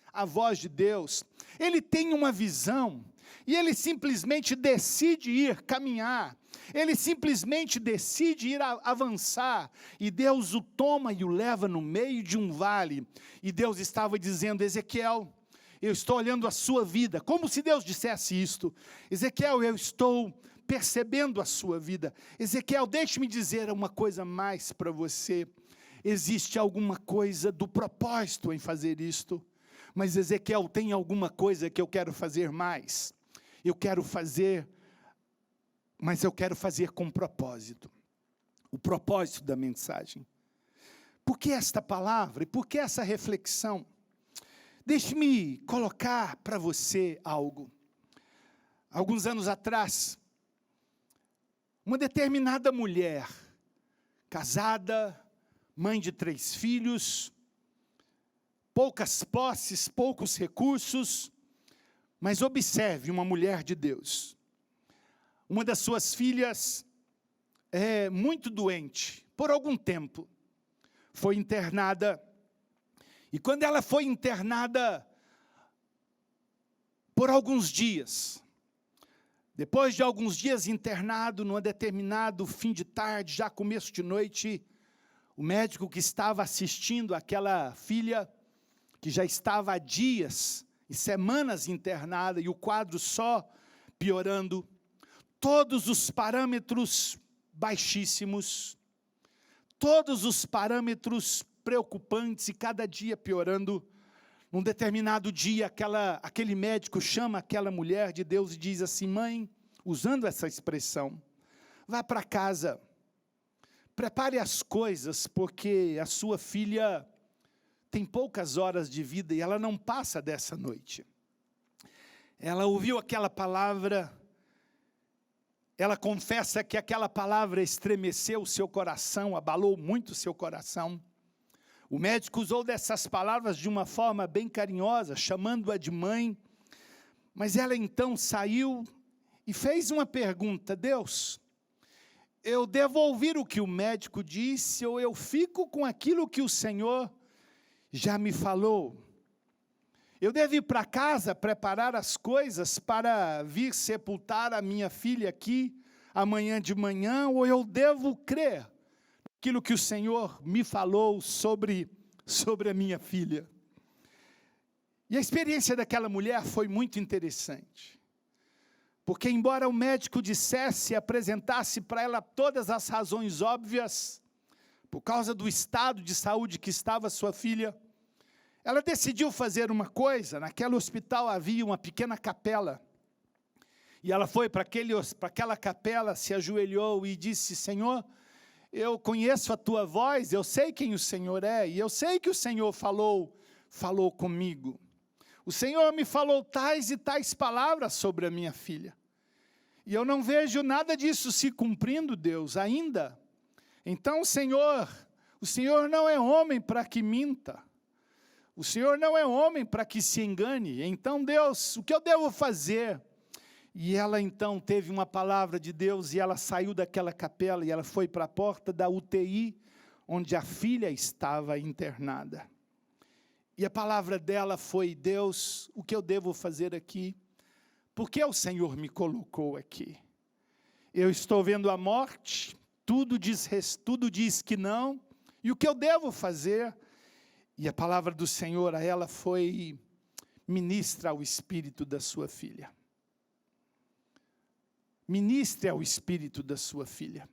de Deus. Ele tem uma visão e ele simplesmente decide ir caminhar. Ele simplesmente decide ir avançar, e Deus o toma e o leva no meio de um vale, e Deus estava dizendo: Ezequiel, eu estou olhando a sua vida, como se Deus dissesse isto: Ezequiel, eu estou percebendo a sua vida. Ezequiel, deixe-me dizer uma coisa mais para você. Existe alguma coisa do propósito em fazer isto. Mas Ezequiel, tem alguma coisa que eu quero fazer mais. Eu quero fazer, mas eu quero fazer com propósito. O propósito da mensagem. Por que esta palavra e por que essa reflexão? Deixe-me colocar para você algo. Alguns anos atrás, uma determinada mulher, casada, mãe de 3 filhos, poucas posses, poucos recursos, mas observe uma mulher de Deus. Uma das suas filhas é muito doente, por algum tempo, foi internada, e quando ela foi internada, por alguns dias, depois de alguns dias internado, num determinado fim de tarde, já começo de noite, o médico que estava assistindo aquela filha, que já estava há dias e semanas internada, e o quadro só piorando, todos os parâmetros baixíssimos, todos os parâmetros preocupantes e cada dia piorando. Num determinado dia, aquele médico chama aquela mulher de Deus e diz assim: mãe, usando essa expressão, vá para casa, prepare as coisas, porque a sua filha tem poucas horas de vida e ela não passa dessa noite. Ela ouviu aquela palavra, ela confessa que aquela palavra estremeceu o seu coração, abalou muito o seu coração. O médico usou dessas palavras de uma forma bem carinhosa, chamando-a de mãe, mas ela então saiu e fez uma pergunta: Deus, eu devo ouvir o que o médico disse, ou eu fico com aquilo que o Senhor já me falou? Eu devo ir para casa, preparar as coisas para vir sepultar a minha filha aqui, amanhã de manhã, ou eu devo crer aquilo que o Senhor me falou sobre a minha filha? E a experiência daquela mulher foi muito interessante, porque embora o médico dissesse, apresentasse para ela todas as razões óbvias, por causa do estado de saúde que estava sua filha, ela decidiu fazer uma coisa. Naquele hospital havia uma pequena capela, e ela foi para aquela capela, se ajoelhou e disse: Senhor, eu conheço a tua voz, eu sei quem o Senhor é, e eu sei que o Senhor falou comigo. O Senhor me falou tais e tais palavras sobre a minha filha, e eu não vejo nada disso se cumprindo, Deus, ainda. Então, Senhor, o Senhor não é homem para que minta, o Senhor não é homem para que se engane. Então, Deus, o que eu devo fazer? E ela então teve uma palavra de Deus, e ela saiu daquela capela, e ela foi para a porta da UTI, onde a filha estava internada. E a palavra dela foi: Deus, o que eu devo fazer aqui? Por que o Senhor me colocou aqui? Eu estou vendo a morte, tudo diz que não, e o que eu devo fazer? E a palavra do Senhor a ela foi: ministra ao espírito da sua filha. Ministre ao espírito da sua filha.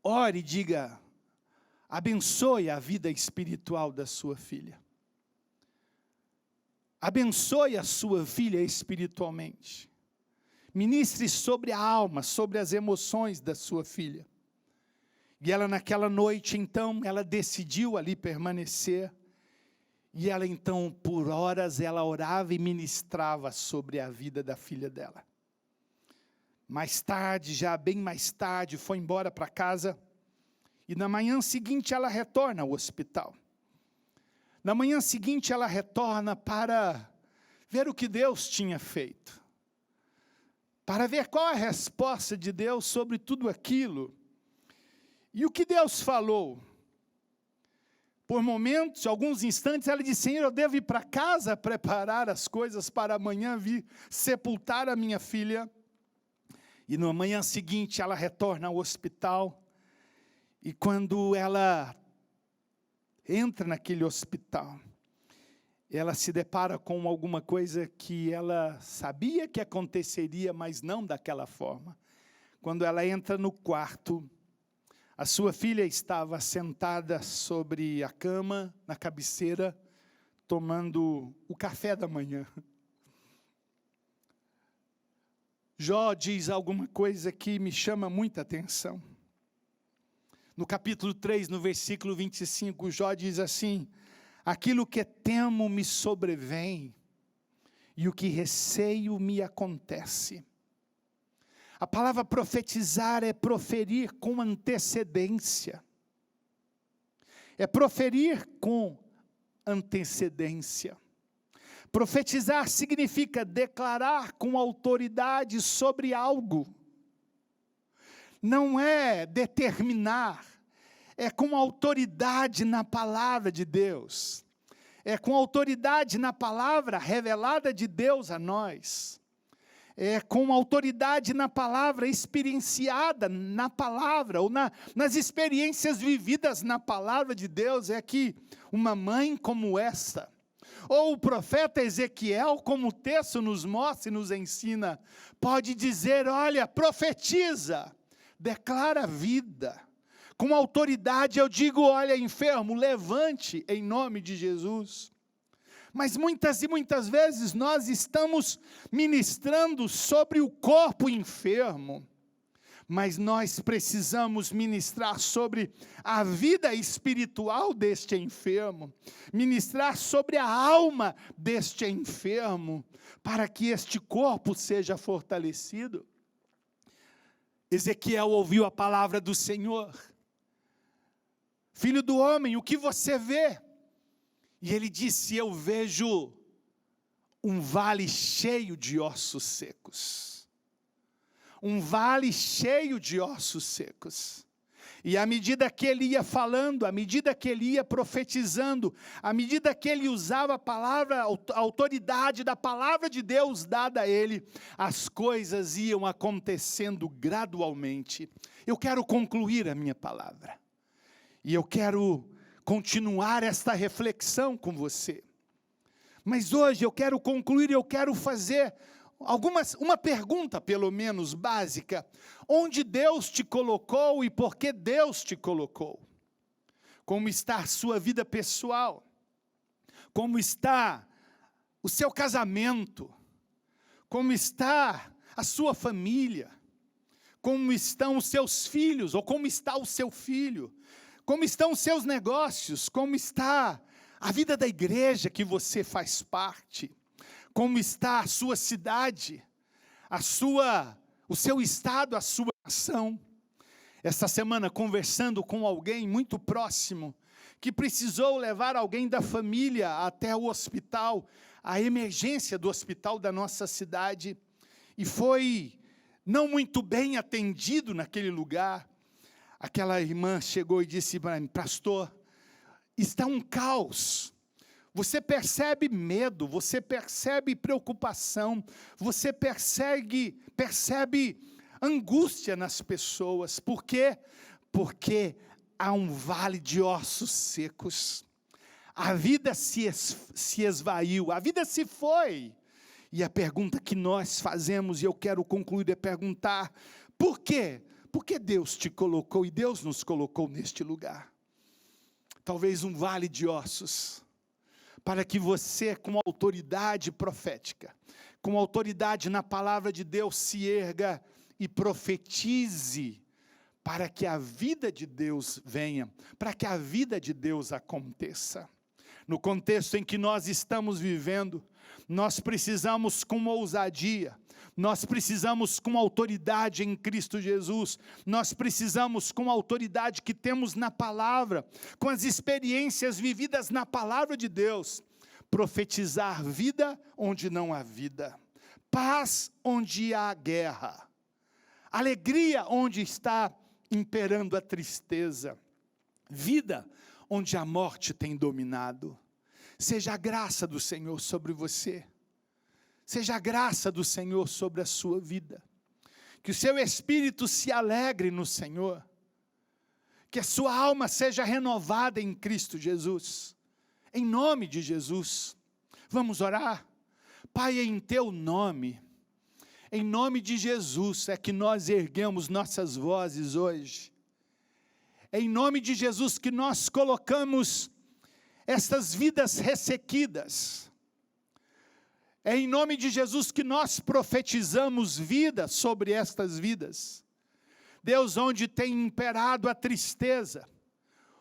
Ore e diga: abençoe a vida espiritual da sua filha. Abençoe a sua filha espiritualmente. Ministre sobre a alma, sobre as emoções da sua filha. E ela naquela noite, então, ela decidiu ali permanecer. E ela então, por horas, ela orava e ministrava sobre a vida da filha dela. Mais tarde, já bem mais tarde, foi embora para casa. E na manhã seguinte ela retorna ao hospital. Na manhã seguinte ela retorna para ver o que Deus tinha feito. Para ver qual a resposta de Deus sobre tudo aquilo. E o que Deus falou? Por momentos, alguns instantes, ela disse: Senhor, eu devo ir para casa preparar as coisas para amanhã vir sepultar a minha filha. E na manhã seguinte ela retorna ao hospital, e quando ela entra naquele hospital, ela se depara com alguma coisa que ela sabia que aconteceria, mas não daquela forma. Quando ela entra no quarto, a sua filha estava sentada sobre a cama, na cabeceira, tomando o café da manhã. Jó diz alguma coisa que me chama muita atenção. No capítulo 3, no versículo 25, Jó diz assim: aquilo que temo me sobrevém, e o que receio me acontece. A palavra profetizar é proferir com antecedência. É proferir com antecedência. Profetizar significa declarar com autoridade sobre algo. Não é determinar, é com autoridade na palavra de Deus. É com autoridade na palavra revelada de Deus a nós. É com autoridade na palavra, experienciada na palavra, ou nas experiências vividas na palavra de Deus, é que uma mãe como esta, ou o profeta Ezequiel, como o texto nos mostra e nos ensina, pode dizer: olha, profetiza, declara vida. Com autoridade eu digo: olha, enfermo, levante em nome de Jesus. Mas muitas e muitas vezes nós estamos ministrando sobre o corpo enfermo, mas nós precisamos ministrar sobre a vida espiritual deste enfermo, ministrar sobre a alma deste enfermo, para que este corpo seja fortalecido. Ezequiel ouviu a palavra do Senhor: filho do homem, o que você vê? E ele disse: eu vejo um vale cheio de ossos secos. Um vale cheio de ossos secos. E à medida que ele ia falando, à medida que ele ia profetizando, à medida que ele usava a palavra, a autoridade da palavra de Deus dada a ele, as coisas iam acontecendo gradualmente. Eu quero concluir a minha palavra. E eu quero continuar esta reflexão com você. Mas hoje eu quero concluir, eu quero fazer uma pergunta pelo menos básica: onde Deus te colocou e por que Deus te colocou? Como está a sua vida pessoal? Como está o seu casamento? Como está a sua família? Como estão os seus filhos? Ou como está o seu filho? Como estão os seus negócios? Como está a vida da igreja que você faz parte? Como está a sua cidade? O seu estado, a sua nação? Esta semana, conversando com alguém muito próximo, que precisou levar alguém da família até o hospital, a emergência do hospital da nossa cidade, e foi não muito bem atendido naquele lugar. Aquela irmã chegou e disse para mim: pastor, está um caos. Você percebe medo, você percebe preocupação, você percebe angústia nas pessoas. Por quê? Porque há um vale de ossos secos. A vida se esvaiu, a vida se foi. E a pergunta que nós fazemos, e eu quero concluir, é perguntar: por quê? Por que Deus te colocou e Deus nos colocou neste lugar? Talvez um vale de ossos, para que você, com autoridade profética, com autoridade na palavra de Deus, se erga e profetize, para que a vida de Deus venha, para que a vida de Deus aconteça. No contexto em que nós estamos vivendo, nós precisamos com ousadia, nós precisamos com autoridade em Cristo Jesus, nós precisamos com a autoridade que temos na palavra, com as experiências vividas na palavra de Deus, profetizar vida onde não há vida, paz onde há guerra, alegria onde está imperando a tristeza, vida onde a morte tem dominado. Seja a graça do Senhor sobre você, seja a graça do Senhor sobre a sua vida, que o seu espírito se alegre no Senhor, que a sua alma seja renovada em Cristo Jesus, em nome de Jesus. Vamos orar? Pai, em teu nome, em nome de Jesus, é que nós erguemos nossas vozes hoje, em nome de Jesus que nós colocamos estas vidas ressequidas. É em nome de Jesus que nós profetizamos vida sobre estas vidas. Deus, onde tem imperado a tristeza,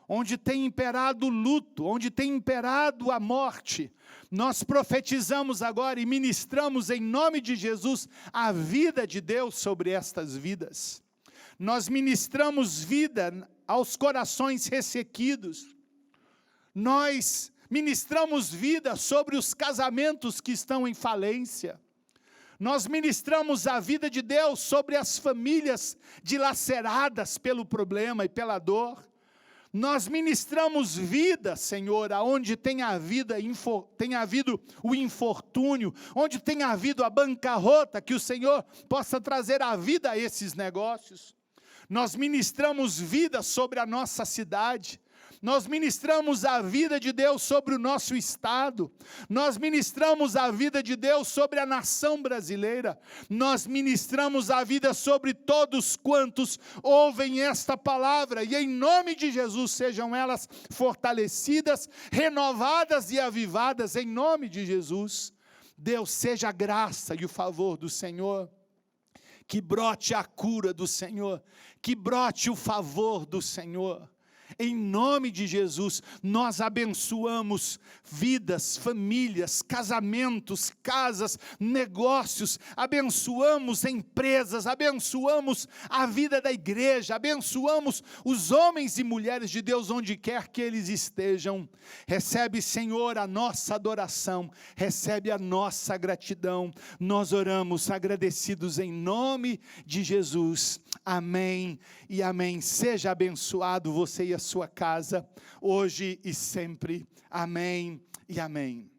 onde tem imperado o luto, onde tem imperado a morte, nós profetizamos agora e ministramos em nome de Jesus a vida de Deus sobre estas vidas. Nós ministramos vida aos corações ressequidos. Nós ministramos vida sobre os casamentos que estão em falência. Nós ministramos a vida de Deus sobre as famílias dilaceradas pelo problema e pela dor. Nós ministramos vida, Senhor, aonde tem havido o infortúnio, onde tem havido a bancarrota, que o Senhor possa trazer a vida a esses negócios. Nós ministramos vida sobre a nossa cidade. Nós ministramos a vida de Deus sobre o nosso estado, nós ministramos a vida de Deus sobre a nação brasileira, nós ministramos a vida sobre todos quantos ouvem esta palavra, e em nome de Jesus sejam elas fortalecidas, renovadas e avivadas, em nome de Jesus. Deus, seja a graça e o favor do Senhor, que brote a cura do Senhor, que brote o favor do Senhor. Em nome de Jesus, nós abençoamos vidas, famílias, casamentos, casas, negócios, abençoamos empresas, abençoamos a vida da igreja, abençoamos os homens e mulheres de Deus onde quer que eles estejam. Recebe, Senhor, a nossa adoração, recebe a nossa gratidão. Nós oramos agradecidos em nome de Jesus. Amém e amém. Seja abençoado você e a sua casa, hoje e sempre. Amém e amém.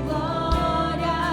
Glória.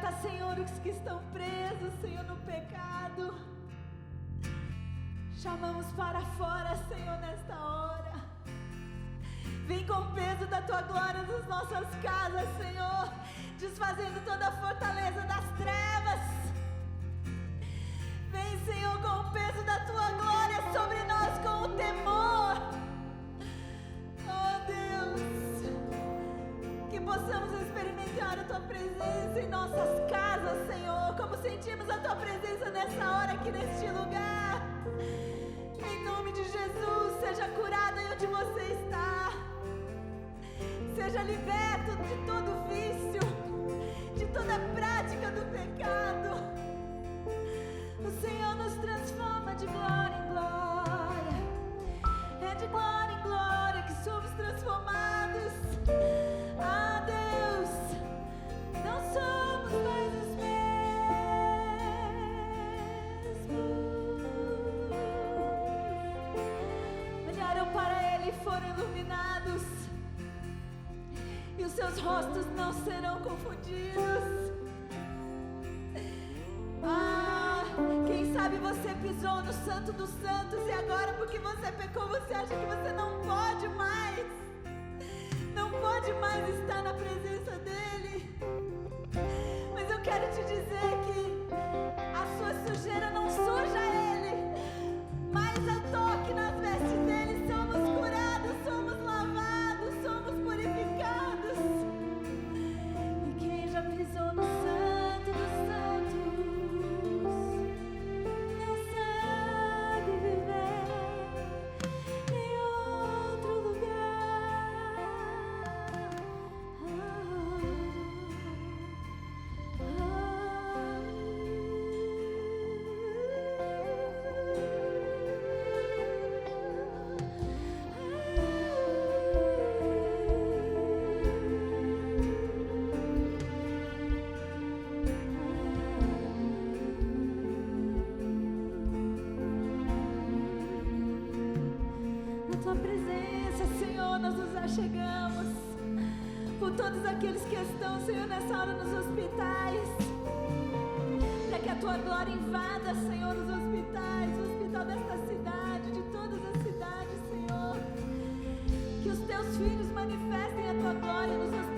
Liberta, Senhor, os que estão presos, Senhor, no pecado. Chamamos para fora, Senhor, nesta hora. Vem com o peso da Tua glória nas nossas casas, Senhor, desfazendo toda a fortaleza das trevas. Vem, Senhor, com o peso da Tua glória sobre nós, com o temor. Oh, Deus, que possamos experimentar a Tua presença em nossas casas, Senhor, como sentimos a Tua presença nessa hora aqui neste lugar. Em nome de Jesus, seja curado aí onde você está. Seja liberto de todo vício, de toda prática do pecado. O Senhor nos transforma de glória em glória. É de glória em glória que somos transformados. Ah, Deus, não somos mais os mesmos. Olharam para Ele e foram iluminados, e os seus rostos não serão confundidos. Ah, quem sabe você pisou no Santo dos Santos e agora, porque você pecou, você acha que você não pode mais estar na presença dEle. Mas eu quero te dizer que a sua sujeira não suja Ele, mas ao toque nas vestes dEle somos curados, somos lavados, somos purificados. E quem já pisou no Santo dos Santos não sabe viver em outro lugar. Na Tua presença, Senhor, nós nos achegamos. Por todos aqueles que estão, Senhor, nessa hora nos hospitais, para que a Tua glória invada, Senhor, os hospitais, o hospital desta cidade, de todas as cidades, Senhor. Que os Teus filhos manifestem a Tua glória nos hospitais.